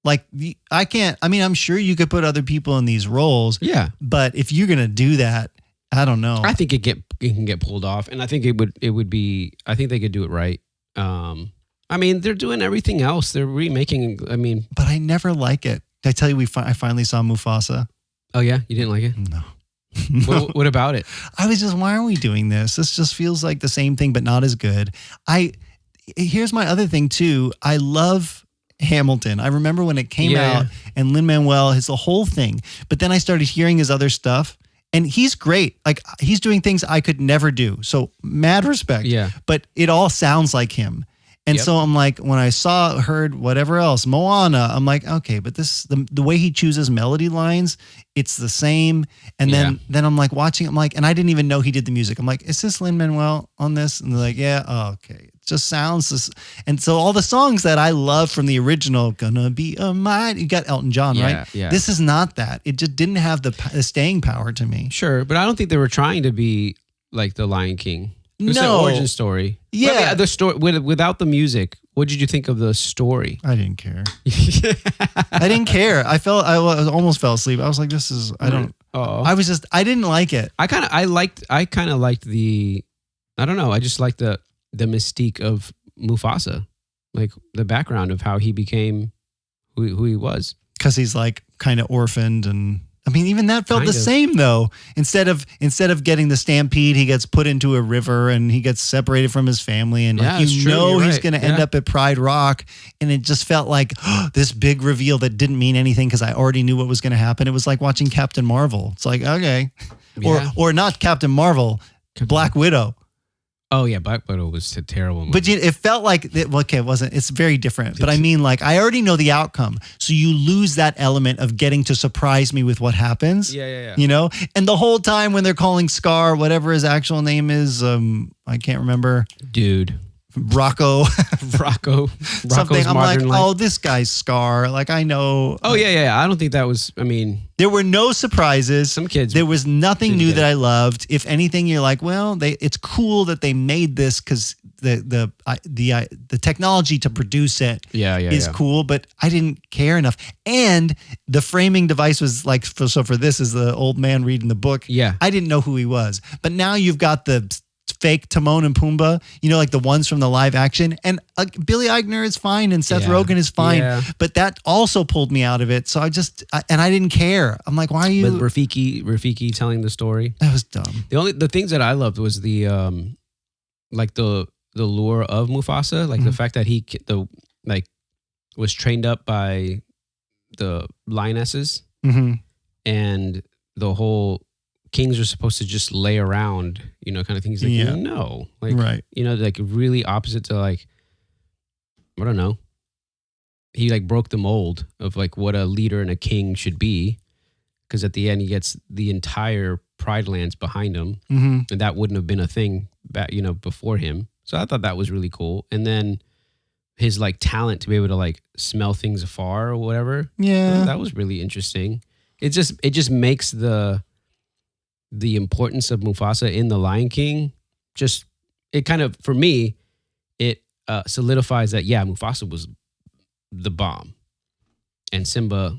Like I'm sure you could put other people in these roles. Yeah. But if you're going to do that, I don't know. I think it can get pulled off, and I think it would be. I think they could do it right. They're doing everything else. They're remaking. But I never like it. Did I tell you I finally saw Mufasa? Oh yeah, you didn't like it? No. What about it? I was just, why are we doing this? This just feels like the same thing, but not as good. Here's my other thing too. I love Hamilton. I remember when it came out, and Lin-Manuel, his the whole thing. But then I started hearing his other stuff. And he's great. Like, he's doing things I could never do. So mad respect. Yeah. But it all sounds like him. And so I'm like, when I heard whatever else, Moana, I'm like, okay, but the way he chooses melody lines, it's the same. And then I'm like watching, I'm like, and I didn't even know he did the music. I'm like, is this Lin-Manuel on this? And they're like, yeah, oh, okay. It just sounds this. And so all the songs that I love from the original, Gonna Be a Might, you got Elton John, right? Yeah. This is not that. It just didn't have the staying power to me. Sure, but I don't think they were trying to be like the Lion King. It's an origin story. Yeah. The story without the music. What did you think of the story? I didn't care. I didn't care. I almost fell asleep. I was like, I didn't like it. I kind of liked the, I don't know. I just liked the mystique of Mufasa, like the background of how he became who he was. Because he's like kind of orphaned, and even that felt the same though. Instead of getting the stampede, he gets put into a river and he gets separated from his family, and he's going to end up at Pride Rock, and it just felt like this big reveal that didn't mean anything because I already knew what was going to happen. It was like watching Captain Marvel. It's like, okay, or not Captain Marvel, Black Widow. Oh yeah, Black Widow was a terrible movie. But it felt like it wasn't. It's very different. But I already know the outcome, so you lose that element of getting to surprise me with what happens. Yeah. And the whole time when they're calling Scar, whatever his actual name is, I can't remember. Dude. Rocco. Something. I'm like, oh, this guy's Scar. Like, I know. Oh yeah. I don't think that was. There were no surprises. Some kids. There was nothing new that I loved. If anything, you're like, well, it's cool that they made this because the technology to produce it is cool, but I didn't care enough. And the framing device was like, for this is the old man reading the book. Yeah, I didn't know who he was, but now you've got the fake Timon and Pumbaa, like the ones from the live action, and Billy Eichner is fine and Seth Rogen is fine, but that also pulled me out of it. So I didn't care. I'm like, why are you? But Rafiki telling the story, that was dumb. The things that I loved was the lure of Mufasa, like the fact that he was trained up by the lionesses, and the whole kings are supposed to just lay around, kind of things. Like, no, like, right. Like really opposite to like, I don't know. He like broke the mold of like what a leader and a king should be. Because at the end he gets the entire Pride Lands behind him. And that wouldn't have been a thing back, before him. So I thought that was really cool. And then his like talent to be able to like smell things afar or whatever. Yeah. That was really interesting. It just makes the importance of Mufasa in The Lion King it kind of, for me, it solidifies that Mufasa was the bomb, and Simba,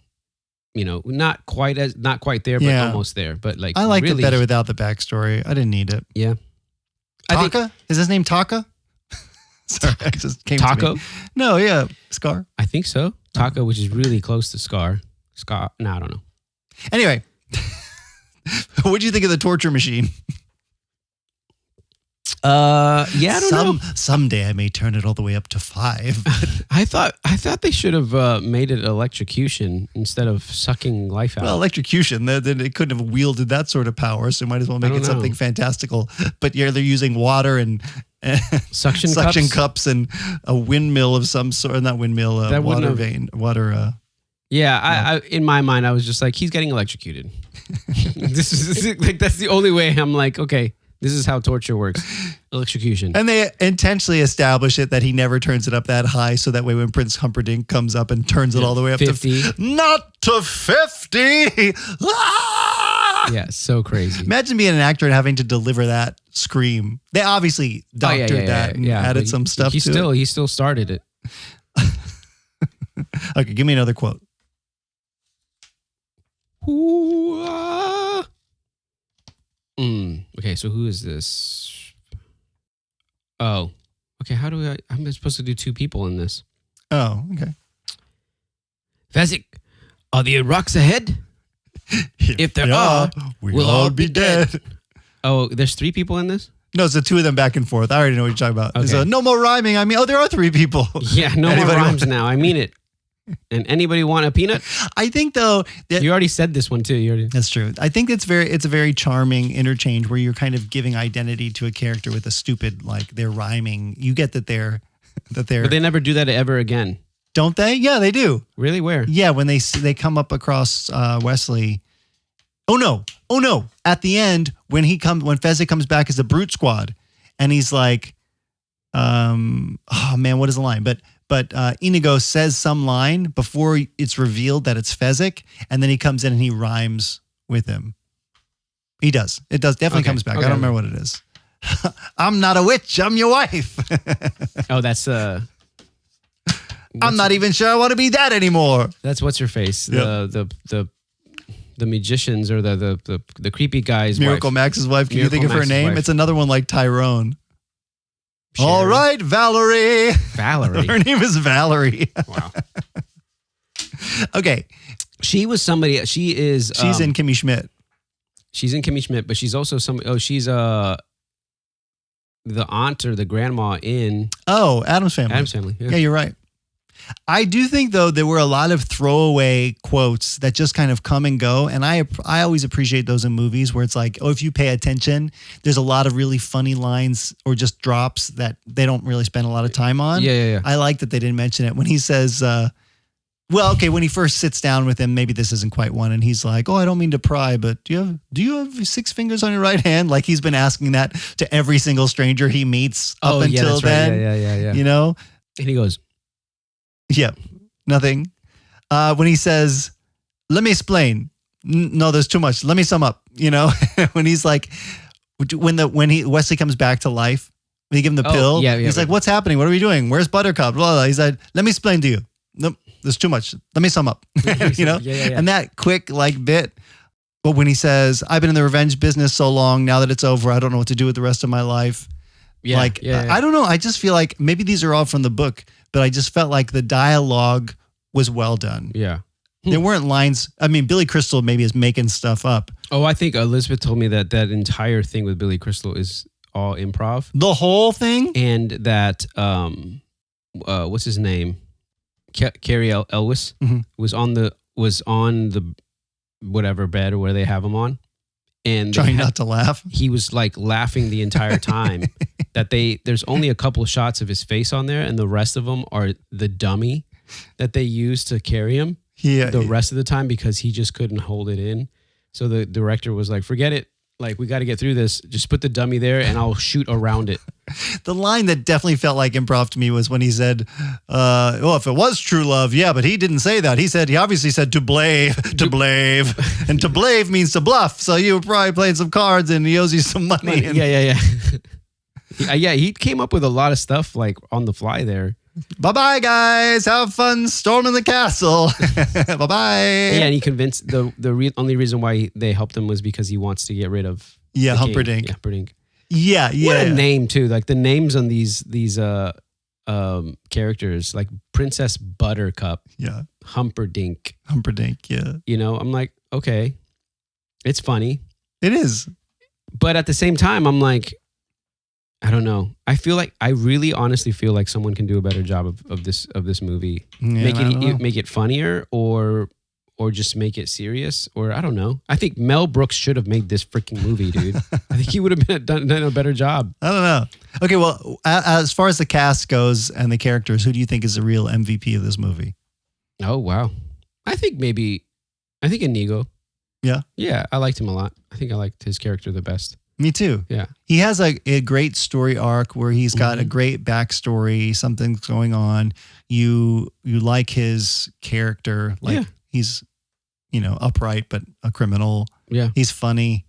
not quite there, but almost there. But like, I liked really, it better without the backstory. I didn't need it. Yeah. Taka? Is his name Taka? Sorry, it just came to Taco? me. No, yeah, Scar. I think so. Taka, which is really close to Scar. No, I don't know. Anyway, what do you think of the torture machine? I don't know. Someday I may turn it all the way up to 5. I thought they should have made it electrocution instead of sucking life out. Well, electrocution, then it couldn't have wielded that sort of power, so might as well make it something fantastical. But they're using water and suction cups and a windmill of some sort. Not windmill, water vein. Water. I in my mind, I was just like, he's getting electrocuted. This is like, that's the only way I'm like, okay, this is how torture works. Electrocution. And they intentionally establish it that he never turns it up that high, so that way when Prince Humperdinck comes up and turns it all the way up 50. to not to 50. Ah! Yeah, so crazy. Imagine being an actor and having to deliver that scream. They obviously doctored that and added some stuff to it. He still started it. Okay, give me another quote. Okay, so who is this? Oh, okay. How do I'm supposed to do 2 people in this. Oh, okay. Fezzik, are there rocks ahead? If there are, we'll all be dead. Oh, there's 3 people in this? No, it's the 2 of them back and forth. I already know what you're talking about. Okay. There's no more rhyming. I mean, there are 3 people. Yeah, no more rhymes now. I mean it. And anybody want a peanut? I think though that you already said this one too. That's true. I think it's a very charming interchange where you're kind of giving identity to a character with a stupid, like, they're rhyming. You get that they're. But they never do that ever again. Don't they? Yeah, they do. Really? Where? Yeah, when they come up across Wesley. Oh no! At the end, when Fezzik comes back as the Brute Squad, and he's like, oh man, what is the line? But Inigo says some line before it's revealed that it's Fezzik, and then he comes in and he rhymes with him. He does. It does definitely comes back. I don't remember what it is. I'm not a witch. I'm your wife. Oh, that's I'm not even sure I want to be that anymore. That's what's her face. Yep. The magicians or the creepy guy's Miracle wife. Max's wife. Can you think of her name? Wife. It's another one like Tyrone. Sherry. All right, Valerie. Valerie. Her name is Valerie. Wow. Okay. She was somebody. She's in Kimmy Schmidt. She's in Kimmy Schmidt, but she's also she's the aunt or the grandma in Addams Family. Addams Family. Yeah, you're right. I do think, though, there were a lot of throwaway quotes that just kind of come and go. And I always appreciate those in movies where it's like, if you pay attention, there's a lot of really funny lines or just drops that they don't really spend a lot of time on. Yeah. I like that they didn't mention it. When he says, when he first sits down with him, maybe this isn't quite one. And he's like, I don't mean to pry, but do you have 6 fingers on your right hand? Like he's been asking that to every single stranger he meets up until then. Right. Yeah. You know? And he goes, yeah, nothing. When he says, let me explain. No, there's too much. Let me sum up. You know, when he's like, when Wesley comes back to life, when you give him the pill, he's like, what's happening? What are we doing? Where's Buttercup? Blah, blah. He's like, let me explain to you. Nope, there's too much. Let me sum up. You know, and that quick bit. But when he says, I've been in the revenge business so long, now that it's over, I don't know what to do with the rest of my life. I don't know. I just feel like maybe these are all from the book, but I just felt like the dialogue was well done. Yeah. There weren't lines. I mean, Billy Crystal maybe is making stuff up. Oh, I think Elizabeth told me that entire thing with Billy Crystal is all improv. The whole thing? And that, what's his name? Carrie Elwes was on the whatever bed or where they have him on. And trying not to laugh. He was like laughing the entire time. There's only a couple of shots of his face on there, and the rest of them are the dummy that they used to carry him. Yeah. The rest of the time because he just couldn't hold it in. So the director was like, "Forget it. Like, we got to get through this. Just put the dummy there and I'll shoot around it. The line that definitely felt like improv to me was when he said, well, if it was true love, yeah, but he didn't say that. He obviously said to blave. And to blave means to bluff. So you were probably playing some cards and he owes you some money. Yeah. Yeah, he came up with a lot of stuff like on the fly there. Bye-bye, guys. Have fun storming the castle. Bye-bye. Yeah, and he convinced the only reason why they helped him was because he wants to get rid of Humperdinck. Yeah, Humperdinck. Yeah. What a name too! Like the names on these characters, like Princess Buttercup. Yeah. Humperdinck. Yeah. You know, I'm like, okay, it's funny. It is. But at the same time, I'm like, I don't know. I really honestly feel like someone can do a better job of this movie. Yeah, Make it funnier or just make it serious, or I don't know. I think Mel Brooks should have made this freaking movie, dude. I think he would have done a better job. I don't know. Okay, well, as far as the cast goes and the characters, who do you think is the real MVP of this movie? Oh, wow. I think Inigo. Yeah? Yeah, I liked him a lot. I think I liked his character the best. Me too. Yeah. He has a great story arc where he's got a great backstory. Something's going on. You like his character. Like he's, upright, but a criminal. Yeah. He's funny.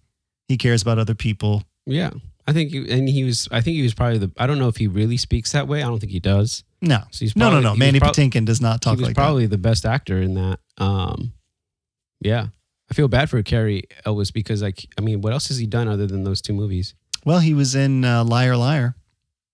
He cares about other people. Yeah. I think he was probably I don't know if he really speaks that way. I don't think he does. No. So No. Manny Patinkin does not talk like that. He was probably the best actor in that. Yeah. I feel bad for Cary Elwes because, what else has he done other than those two movies? Well, he was in Liar Liar.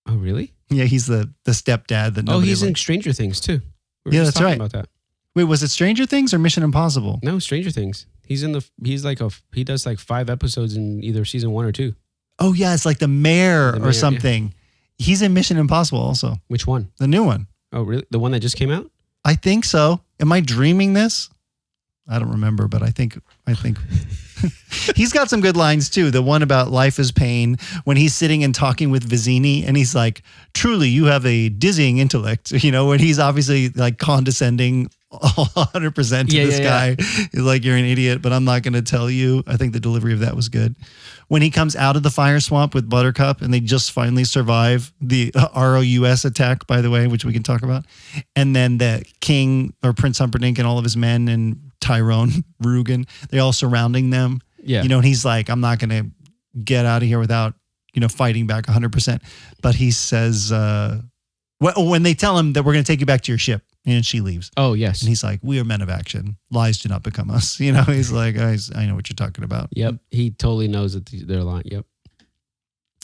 Oh, really? Yeah, he's the stepdad that nobody he's in likes. Stranger Things too. We were Yeah, just that's talking right. About that. Wait, was it Stranger Things or Mission Impossible? No, Stranger Things. He does like 5 episodes in either season 1 or 2. Oh yeah, it's like the mayor or something. Yeah. He's in Mission Impossible also. Which one? The new one. Oh, really? The one that just came out? I think so. Am I dreaming this? I don't remember, but I think he's got some good lines too. The one about life is pain when he's sitting and talking with Vizzini and he's like, truly, you have a dizzying intellect, when he's obviously like condescending 100% to this guy. He's like, you're an idiot, but I'm not going to tell you. I think the delivery of that was good. When he comes out of the fire swamp with Buttercup and they just finally survive the ROUS attack, by the way, which we can talk about. And then the king or Prince Humperdinck and all of his men and Tyrone Rugen, they're all surrounding them. Yeah. And he's like, I'm not going to get out of here without, fighting back 100%. But he says, when they tell him that we're going to take you back to your ship, and she leaves. Oh, yes. And he's like, we are men of action. Lies do not become us. He's like, I know what you're talking about. Yep. He totally knows that they're lying. Yep.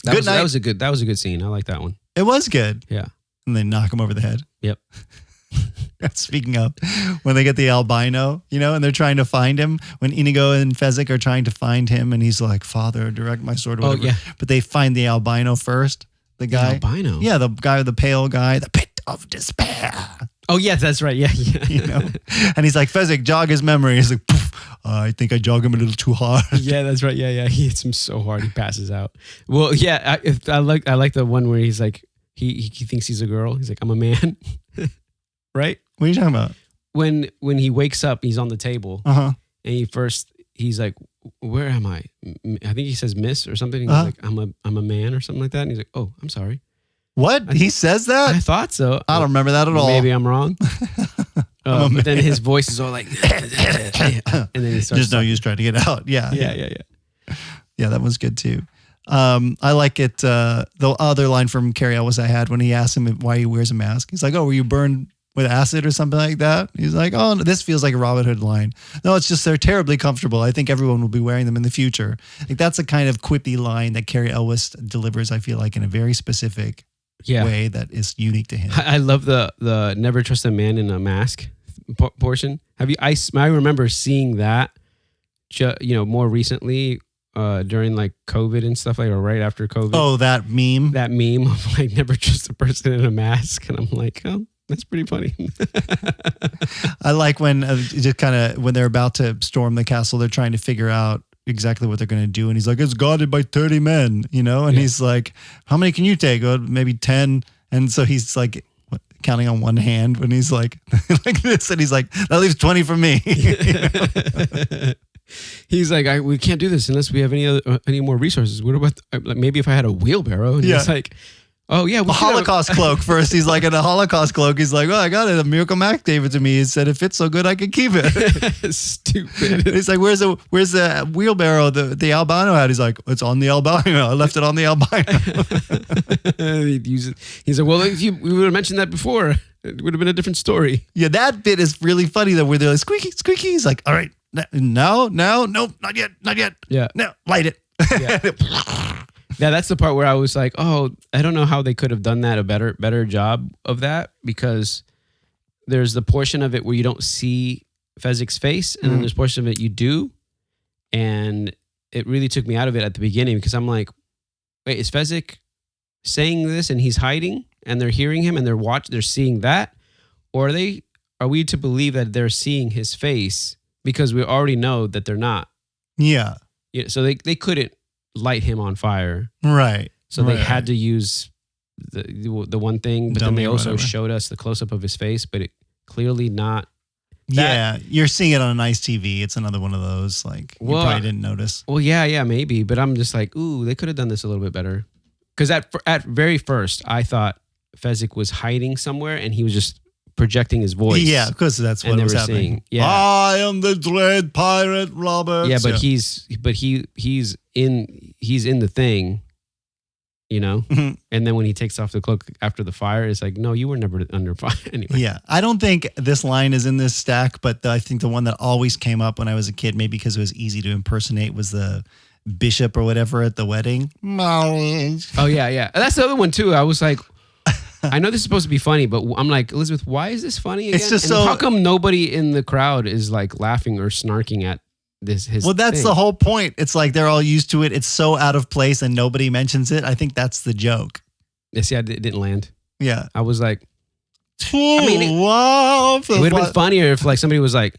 Good night. That was a good scene. I like that one. It was good. Yeah. And they knock him over the head. Yep. Speaking of, when they get the albino, and they're trying to find him, when Inigo and Fezzik are trying to find him, and he's like, Father, direct my sword. Whatever. Oh, yeah. But they find the albino first. The guy. The albino? Yeah, the guy with the pale guy. The pit of despair. Oh, yeah, that's right. Yeah. And he's like, Fezzik, jog his memory. He's like, I think I jog him a little too hard. Yeah, that's right. Yeah. He hits him so hard he passes out. Well, yeah, I like the one where he's like, he thinks he's a girl. He's like, I'm a man. Right? What are you talking about? When he wakes up, he's on the table. Uh-huh. And he's like, where am I? I think he says miss or something. He's like, I'm a man or something like that. And he's like, oh, I'm sorry. What? He says that? I thought so. I don't remember that at all. Maybe I'm wrong. But then his voice is all like, and then he starts. There's no use trying to get out. Yeah. Yeah, that was good too. I like it. The other line from Cary Elwes I had when he asked him why he wears a mask. He's like, oh, were you burned with acid or something like that? He's like, oh, this feels like a Robin Hood line. No, it's just they're terribly comfortable. I think everyone will be wearing them in the future. Like that's a kind of quippy line that Cary Elwes delivers, I feel like, in a very specific way that is unique to him. I love the never trust a man in a mask portion. I remember seeing that, more recently during like COVID and stuff like, or right after COVID. Oh, that meme. That meme of like never trust a person in a mask, and I'm like, oh, that's pretty funny. I like when when they're about to storm the castle, they're trying to figure out exactly what they're going to do. And he's like, it's guarded by 30 men, and he's like, how many can you take? Oh, maybe 10. And so he's like counting on one hand when he's like, like this. And he's like, that leaves 20 for me. He's like, we can't do this unless we have any more resources. What about like maybe if I had a wheelbarrow? And he's like, oh yeah, a Holocaust cloak first. He's like in a Holocaust cloak. He's like, oh, I got it. A Miracle Mac gave it to me. He said it fits so good I could keep it. Stupid. He's like, where's the wheelbarrow the albino had? He's like, it's on the albino. I left it on the albino. He's like, well, if we would have mentioned that before, it would have been a different story. Yeah, that bit is really funny though, where they're like, squeaky, squeaky. He's like, all right, no, not yet. Yeah. No, light it. Yeah, that's the part where I was like, oh, I don't know how they could have done that a better job of that, because there's the portion of it where you don't see Fezzik's face, and then there's a portion of it you do, and it really took me out of it at the beginning, because I'm like, wait, is Fezzik saying this and he's hiding and they're hearing him and they're seeing that, or are we to believe that they're seeing his face, because we already know that they're not? Yeah. So they couldn't light him on fire, right? So they had to use the one thing, but then they also showed us the close up of his face, but it clearly not. Yeah, you're seeing it on a nice TV. It's another one of those like you probably didn't notice. Well, yeah, maybe, but I'm just like, ooh, they could have done this a little bit better, because at very first I thought Fezzik was hiding somewhere and he was just projecting his voice. Yeah, because that's what was happening. Saying, yeah, I am the dread pirate Robert. Yeah, but he's in the thing, you know. Mm-hmm. And then when he takes off the cloak after the fire, it's like, no, you were never under fire anyway. Yeah, I don't think this line is in this stack, but I think the one that always came up when I was a kid, maybe because it was easy to impersonate, was the bishop or whatever at the wedding. Marriage. Oh yeah, that's the other one too. I was like, I know this is supposed to be funny, but I'm like, Elizabeth, why is this funny again? It's just how come nobody in the crowd is like laughing or snarking at this? Well, that's the whole point. It's like they're all used to it. It's so out of place and nobody mentions it. I think that's the joke. Yeah, see, it didn't land. Yeah. I was like, it would have been funnier if like somebody was like,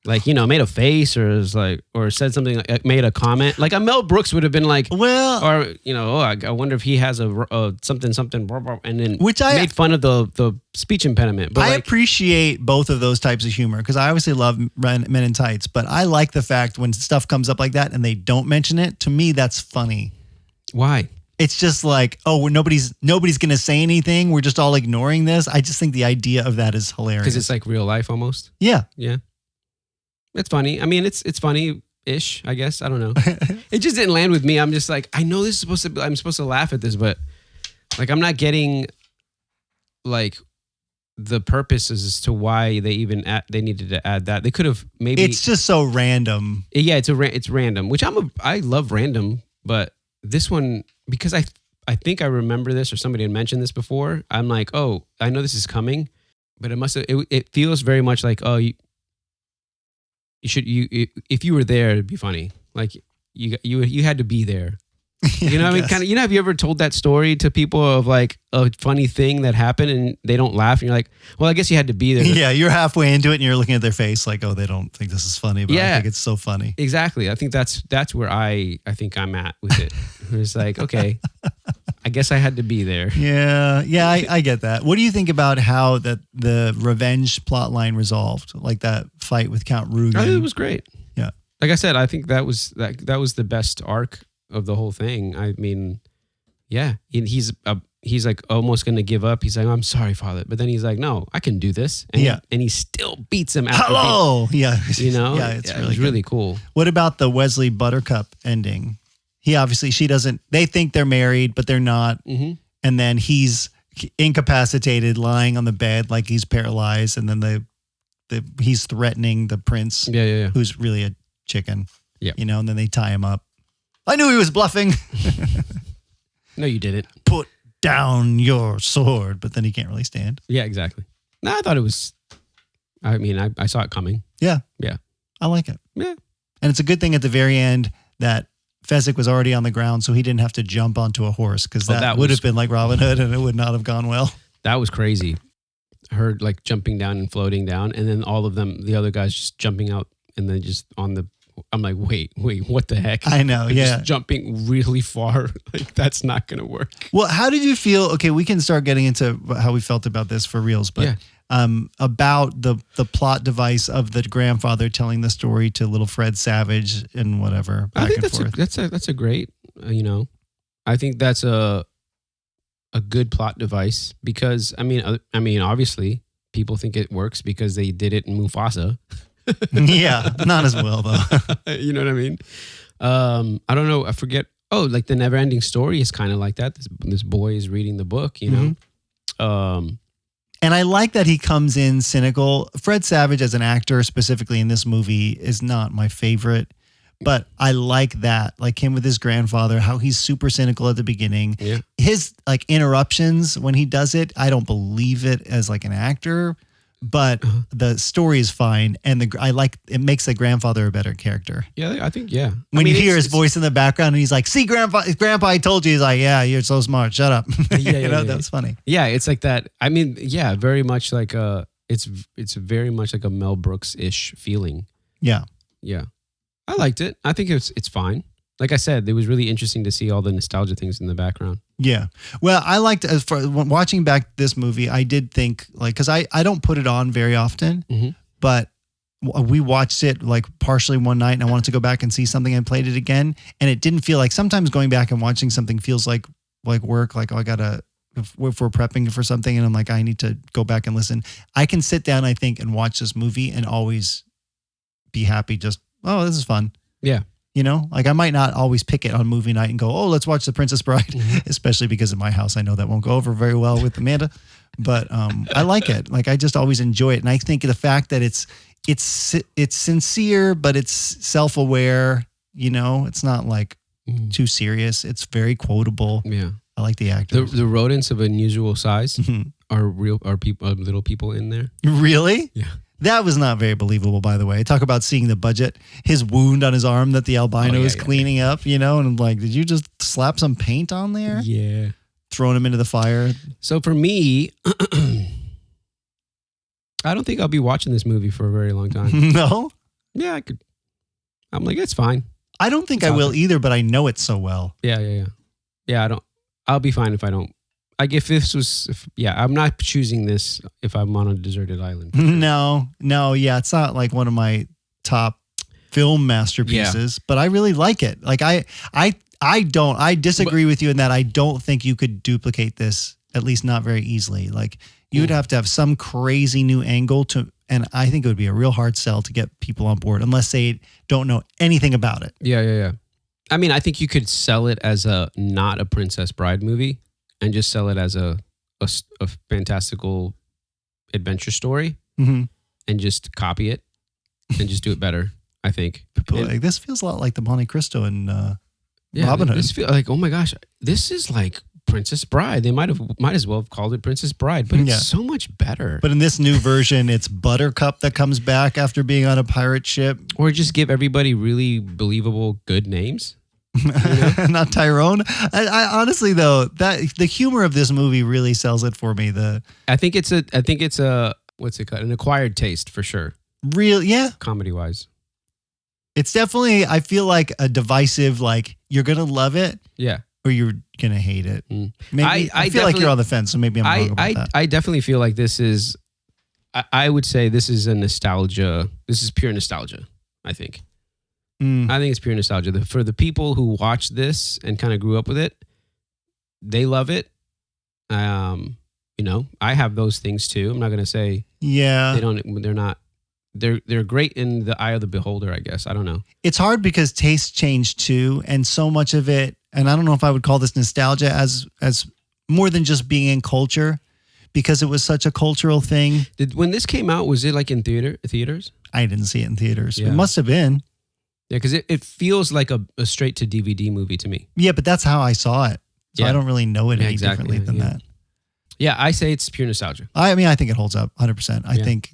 made a face or was like, or said something, like, made a comment. Like a Mel Brooks would have been like, well, or I wonder if he has a something, and then made fun of the speech impediment. But I appreciate both of those types of humor, because I obviously love Men in Tights, but I like the fact when stuff comes up like that and they don't mention it. To me, that's funny. Why? It's just like, oh, nobody's going to say anything. We're just all ignoring this. I just think the idea of that is hilarious. Because it's like real life almost. Yeah. Yeah. It's funny. I mean, it's funny-ish, I guess. I don't know. It just didn't land with me. I'm just like, I know this is I'm supposed to laugh at this, but like, I'm not getting like the purpose as to why they they needed to add that. They could have maybe. It's just so random. Yeah, it's random, which I love random, but this one, because I think I remember this, or somebody had mentioned this before. I'm like, oh, I know this is coming, but it feels very much like, oh, if you were there, it'd be funny. Like you had to be there. You know what I mean? Kind of. Have you ever told that story to people of like a funny thing that happened and they don't laugh, and you're like, well, I guess you had to be there. Yeah, you're halfway into it and you're looking at their face like, oh, they don't think this is funny, but I think it's so funny. Exactly. I think that's where I think I'm at with it. It's like, okay, I guess I had to be there. Yeah, I get that. What do you think about how the revenge plot line resolved, like that fight with Count Rugen? I think it was great. Yeah, like I said, I think that was the best arc of the whole thing. I mean, yeah, he's like almost going to give up. He's like, I'm sorry, Father, but then he's like, no, I can do this. And and he still beats him. Hello, it's really cool. What about the Wesley Buttercup ending? They think they're married, but they're not. Mm-hmm. And then he's incapacitated, lying on the bed like he's paralyzed, and then he's threatening the prince, who's really a chicken. Yeah, and then they tie him up. I knew he was bluffing. No, you didn't. Put down your sword, but then he can't really stand. Yeah, exactly. No, I thought it was. I mean, I saw it coming. Yeah, yeah, I like it. Yeah, and it's a good thing at the very end that Fezzik was already on the ground, so he didn't have to jump onto a horse, because that would have been like Robin Hood, and it would not have gone well. That was crazy. Her like jumping down and floating down, and then all of them, the other guys, just jumping out and then just on the I'm like, wait, what the heck? I know, Like, yeah. just jumping really far, like that's not gonna work. Well, how did you feel? Okay, we can start getting into how we felt about this for reals, but about the plot device of the grandfather telling the story to little Fred Savage and whatever. I think and forth. that's a great, I think that's a good plot device because I mean, obviously people think it works because they did it in Mufasa. Yeah, not as well though. You know what I mean? I don't know. I forget. Oh, like the Never Ending Story is kind of like that. This boy is reading the book, And I like that he comes in cynical. Fred Savage as an actor, specifically in this movie, is not my favorite. But I like that, like him with his grandfather, how he's super cynical at the beginning. Yeah. His like interruptions when he does it, I don't believe it as like an actor, but the story is fine. And it makes the grandfather a better character. Yeah, I think, yeah. When you hear his voice in the background and he's like, see, grandpa, I told you. He's like, yeah, you're so smart. Shut up. That was funny. Yeah, it's like that. I mean, yeah, very much like it's very much like a Mel Brooks-ish feeling. Yeah. Yeah. I liked it. I think it's fine. Like I said, it was really interesting to see all the nostalgia things in the background. Yeah. Well, I liked, as for when watching back this movie, I did think like, cause I don't put it on very often, but we watched it like partially one night and I wanted to go back and see something and played it again. And it didn't feel like, sometimes going back and watching something feels like work, like, oh, I gotta, if we're prepping for something and I'm like, I need to go back and listen. I can sit down, I think, and watch this movie and always be happy. Just, oh, this is fun. Yeah. Like I might not always pick it on movie night and go, oh, let's watch The Princess Bride, especially because in my house, I know that won't go over very well with Amanda, but I like it. Like I just always enjoy it. And I think the fact that it's sincere, but it's self-aware, it's not like too serious. It's very quotable. Yeah. I like the actors. The rodents of unusual size are little people in there. Really? Yeah. That was not very believable, by the way. Talk about seeing the budget. His wound on his arm that the albino is cleaning up, and I'm like, did you just slap some paint on there? Yeah. Throwing him into the fire. So for me, I don't think I'll be watching this movie for a very long time. No? Yeah, I could. I'm like, it's fine. I don't think I will either, but I know it so well. Yeah. Yeah, I'll be fine if I don't. Like I'm not choosing this if I'm on a deserted island. No, yeah, it's not like one of my top film masterpieces, but I really like it. Like I disagree with you in that I don't think you could duplicate this, at least not very easily. Like you would have to have some crazy new angle and I think it would be a real hard sell to get people on board unless they don't know anything about it. Yeah. I mean, I think you could sell it as not a Princess Bride movie. And just sell it as a fantastical adventure story and just copy it and just do it better, I think. Like, this feels a lot like the Monte Cristo and Robin Hood. This feels like, oh my gosh, this is like Princess Bride. They might as well have called it Princess Bride, but it's so much better. But in this new version, it's Buttercup that comes back after being on a pirate ship. Or just give everybody really believable good names. Not Tyrone. I honestly though, that the humor of this movie really sells it for me. I think it's a what's it called? An acquired taste for sure. Real, yeah. Comedy wise, it's definitely. I feel like a divisive. Like you're gonna love it, yeah, or you're gonna hate it. Maybe I feel like you're on the fence, so maybe I'm wrong about that. I definitely feel like this is. I would say this is a nostalgia. This is pure nostalgia. I think. I think it's pure nostalgia. For the people who watch this and kind of grew up with it, they love it. I have those things too. I'm not going to say they're great in the eye of the beholder, I guess. I don't know. It's hard because tastes change too. And so much of it, and I don't know if I would call this nostalgia as more than just being in culture because it was such a cultural thing. When this came out, was it like in theaters? I didn't see it in theaters. Yeah. It must have been. Yeah, because it feels like a straight to DVD movie to me. Yeah, but that's how I saw it. So I don't really know it any differently than that. Yeah, I say it's pure nostalgia. I mean, I think it holds up 100%. I think,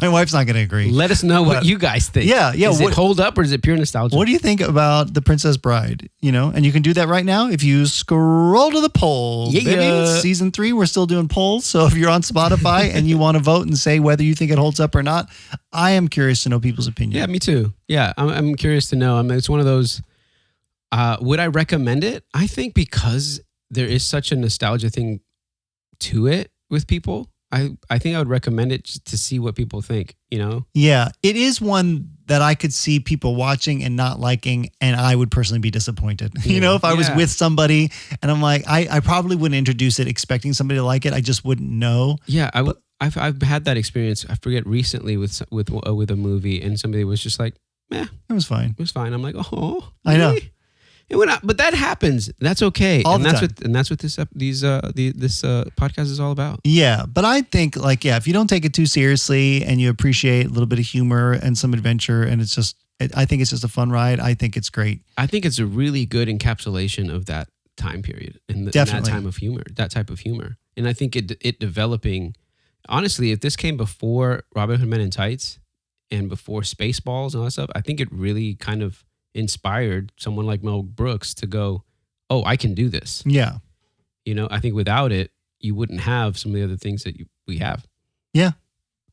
My wife's not going to agree. Let us know what you guys think. Yeah. Does it hold up or is it pure nostalgia? What do you think about The Princess Bride? And you can do that right now if you scroll to the poll. Yeah. Baby, season 3, we're still doing polls. So if you're on Spotify and you want to vote and say whether you think it holds up or not, I am curious to know people's opinion. Yeah, me too. Yeah, I'm curious to know. I mean, it's one of those. Would I recommend it? I think because there is such a nostalgia thing to it with people. I think I would recommend it just to see what people think, Yeah, it is one that I could see people watching and not liking, and I would personally be disappointed. If I was with somebody and I'm like, I probably wouldn't introduce it expecting somebody to like it. I just wouldn't know. Yeah, I've had that experience. I forget recently with a movie, and somebody was just like, "Meh, it was fine." It was fine. I'm like, "Oh, I know." But that happens. That's okay. All the time. That's what this podcast is all about. Yeah, but I think if you don't take it too seriously and you appreciate a little bit of humor and some adventure, and I think it's just a fun ride. I think it's great. I think it's a really good encapsulation of that time period and that time of humor, that type of humor. And I think it developing. Honestly, if this came before Robin Hood Men in Tights and before Spaceballs and all that stuff, I think it really kind of inspired someone like Mel Brooks to go, oh, I can do this. Yeah. I think without it, you wouldn't have some of the other things that we have. Yeah.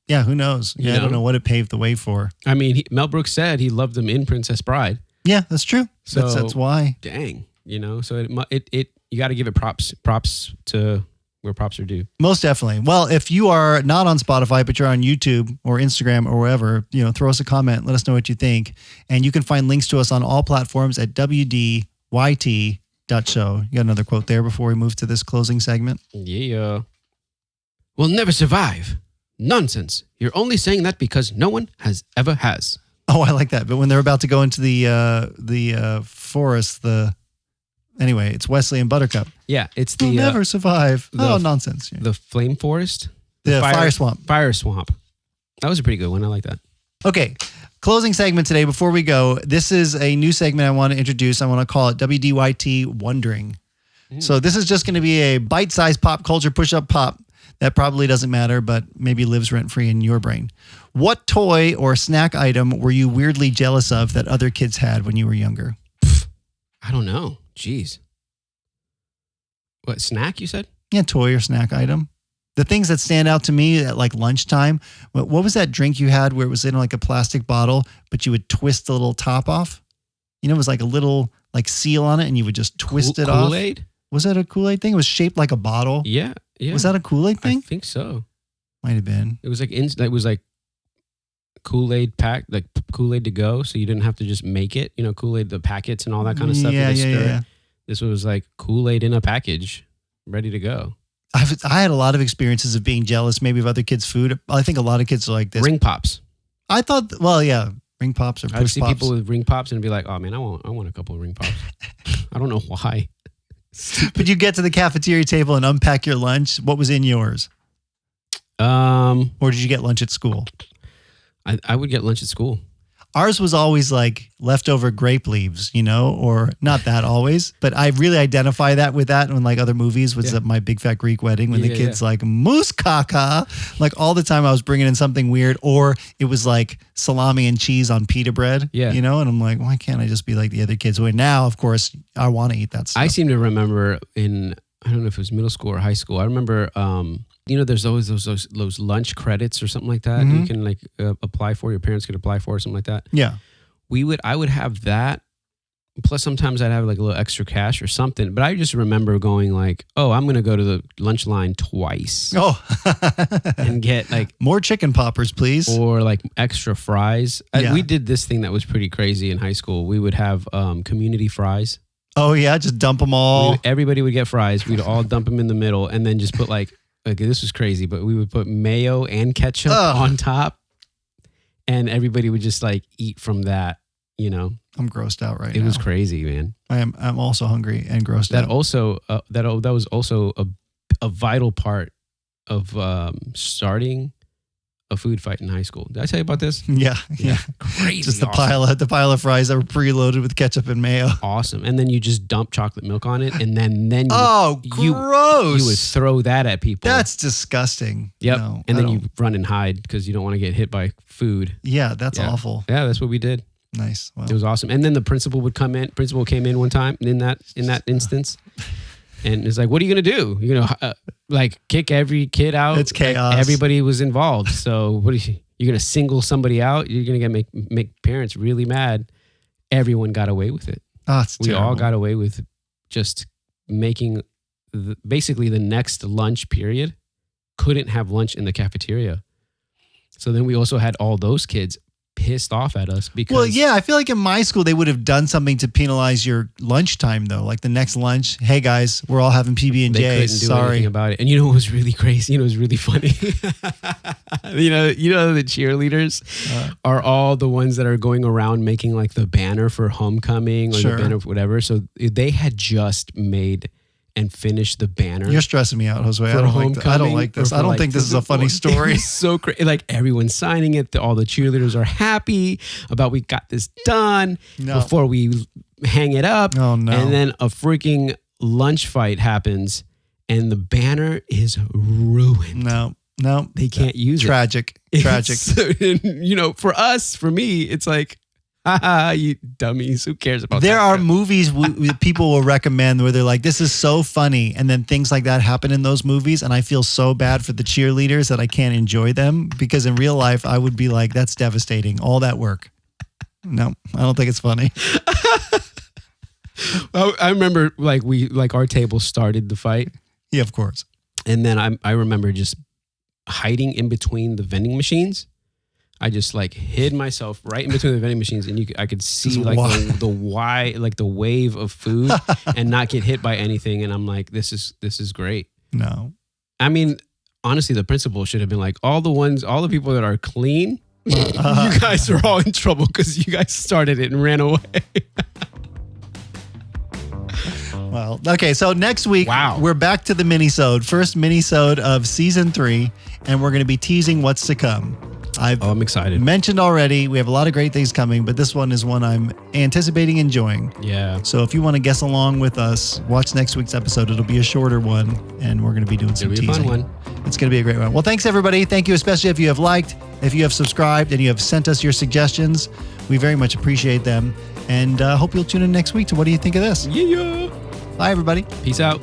Yeah. Who knows? Yeah. I don't know what it paved the way for. I mean, Mel Brooks said he loved them in Princess Bride. Yeah, that's true. So that's why. Dang. So it you got to give it props to where props are due. Most definitely. Well, if you are not on Spotify, but you're on YouTube or Instagram or wherever, throw us a comment. Let us know what you think. And you can find links to us on all platforms at WDYT.show. You got another quote there before we move to this closing segment? Yeah. We'll never survive. Nonsense. You're only saying that because no one ever has. Oh, I like that. But when they're about to go into the forest, anyway, it's Wesley and Buttercup. Yeah, it's We'll never survive. Nonsense. The flame forest? The fire swamp. Fire swamp. That was a pretty good one. I like that. Okay, closing segment today. Before we go, this is a new segment I want to introduce. I want to call it WDYT Wondering. So this is just going to be a bite-sized pop culture push-up pop that probably doesn't matter, but maybe lives rent-free in your brain. What toy or snack item were you weirdly jealous of that other kids had when you were younger? I don't know. Jeez. What, snack you said? Yeah, toy or snack item. The things that stand out to me at like lunchtime, what was that drink you had where it was in like a plastic bottle, but you would twist the little top off? It was like a little like seal on it and you would just twist it off. Kool-Aid? Was that a Kool-Aid thing? It was shaped like a bottle. Yeah. Was that a Kool-Aid thing? I think so. Might have been. It was like Kool-Aid pack, like Kool-Aid to go, so you didn't have to just make it. Kool-Aid, the packets and all that kind of stuff. Yeah. This was like Kool-Aid in a package, ready to go. I had a lot of experiences of being jealous, maybe of other kids' food. I think a lot of kids are like this. Ring pops. I thought, ring pops or push I'd see pops. people with ring pops and be like, "Oh man, I want a couple of ring pops." I don't know why. But you get to the cafeteria table and unpack your lunch. What was in yours? Or did you get lunch at school? I would get lunch at school. Ours was always like leftover grape leaves, or not that always, but I really identify that with that in like other movies with My Big Fat Greek Wedding when the kid's like moose caca, like all the time I was bringing in something weird, or it was like salami and cheese on pita bread, and I'm like, why can't I just be like the other kids? Well, now, of course, I want to eat that stuff. I seem to remember I don't know if it was middle school or high school. I remember, there's always those lunch credits or something like that. You can like apply for. Your parents could apply for or something like that. Yeah, I would have that. Plus, sometimes I'd have like a little extra cash or something. But I just remember going like, "Oh, I'm going to go to the lunch line twice." Oh, and get like more chicken poppers, please, or like extra fries. Yeah. We did this thing that was pretty crazy in high school. We would have community fries. Oh yeah, just dump them all. Everybody would get fries. We'd all dump them in the middle, and then just put like this was crazy, but we would put mayo and ketchup on top, and everybody would just like eat from that. I'm grossed out right now. It was crazy, man. I'm also hungry and grossed out. That was also a vital part of starting a food fight in high school. Did I tell you about this? Yeah. Crazy. Just the awesome. pile of fries that were preloaded with ketchup and mayo. Awesome. And then you just dump chocolate milk on it, and then you gross. would throw that at people. That's disgusting. Yep. No, and I then you don't- run and hide because you don't want to get hit by food. Yeah, that's Yeah. awful. Yeah, that's what we did. Nice. Wow. It was awesome. And then the principal would come in. Principal came in one time in that instance, and it's like, "What are you gonna do? You're gonna like kick every kid out? It's chaos. Like, everybody was involved. So what? You're gonna single somebody out? You're gonna make parents really mad. Everyone got away with it. Oh, it's We all terrible. got away with just making basically the next lunch period couldn't have lunch in the cafeteria. So then we also had all those kids pissed off at us because Well, yeah, I feel like in my school they would have done something to penalize your lunchtime though. Like the next lunch, hey guys, we're all having PB and they couldn't J's. do Sorry. anything about it. And you know what was really crazy? You know what was really funny? you know the cheerleaders are all the ones that are going around making like the banner for homecoming or Sure. the banner for whatever. So they had just made and finished the banner. You're stressing me out, Josue. I for don't like homecoming. I don't like this. or I for, don't like, think this is a funny It story. was so crazy. Like everyone's signing it. All the cheerleaders are happy about we got this done No. before we hang it up. Oh, no. And then a freaking lunch fight happens and the banner is ruined. No. They can't use Tragic. it. Tragic. For us, for me, it's like, haha, you dummies. Who cares about There that? are movies that people will recommend where they're like, this is so funny. And then things like that happen in those movies. And I feel so bad for the cheerleaders that I can't enjoy them because in real life, I would be like, that's devastating. All that work. No, I don't think it's funny. I remember our table started the fight. Yeah, of course. And then I remember just hiding in between the vending machines. I just like hid myself right in between the vending machines, and I could see Just like wa- the wave of food and not get hit by anything. And I'm like, this is great. No. I mean, honestly, the principal should have been like, all the people that are clean, you guys are all in trouble because you guys started it and ran away. Well, okay. So next week, Wow. we're back to the mini-sode, first mini-sode of season 3, and we're going to be teasing what's to come. I'm excited. Mentioned already, we have a lot of great things coming, but this one is one I'm anticipating enjoying. Yeah. So if you want to guess along with us, watch next week's episode. It'll be a shorter one, and we're going to be doing some It'll be a teasing. fun one. It's going to be a great one. Well, thanks, everybody. Thank you, especially if you have liked, if you have subscribed, and you have sent us your suggestions. We very much appreciate them, and hope you'll tune in next week to What Do You Think of This? Yeah. Bye, everybody. Peace out.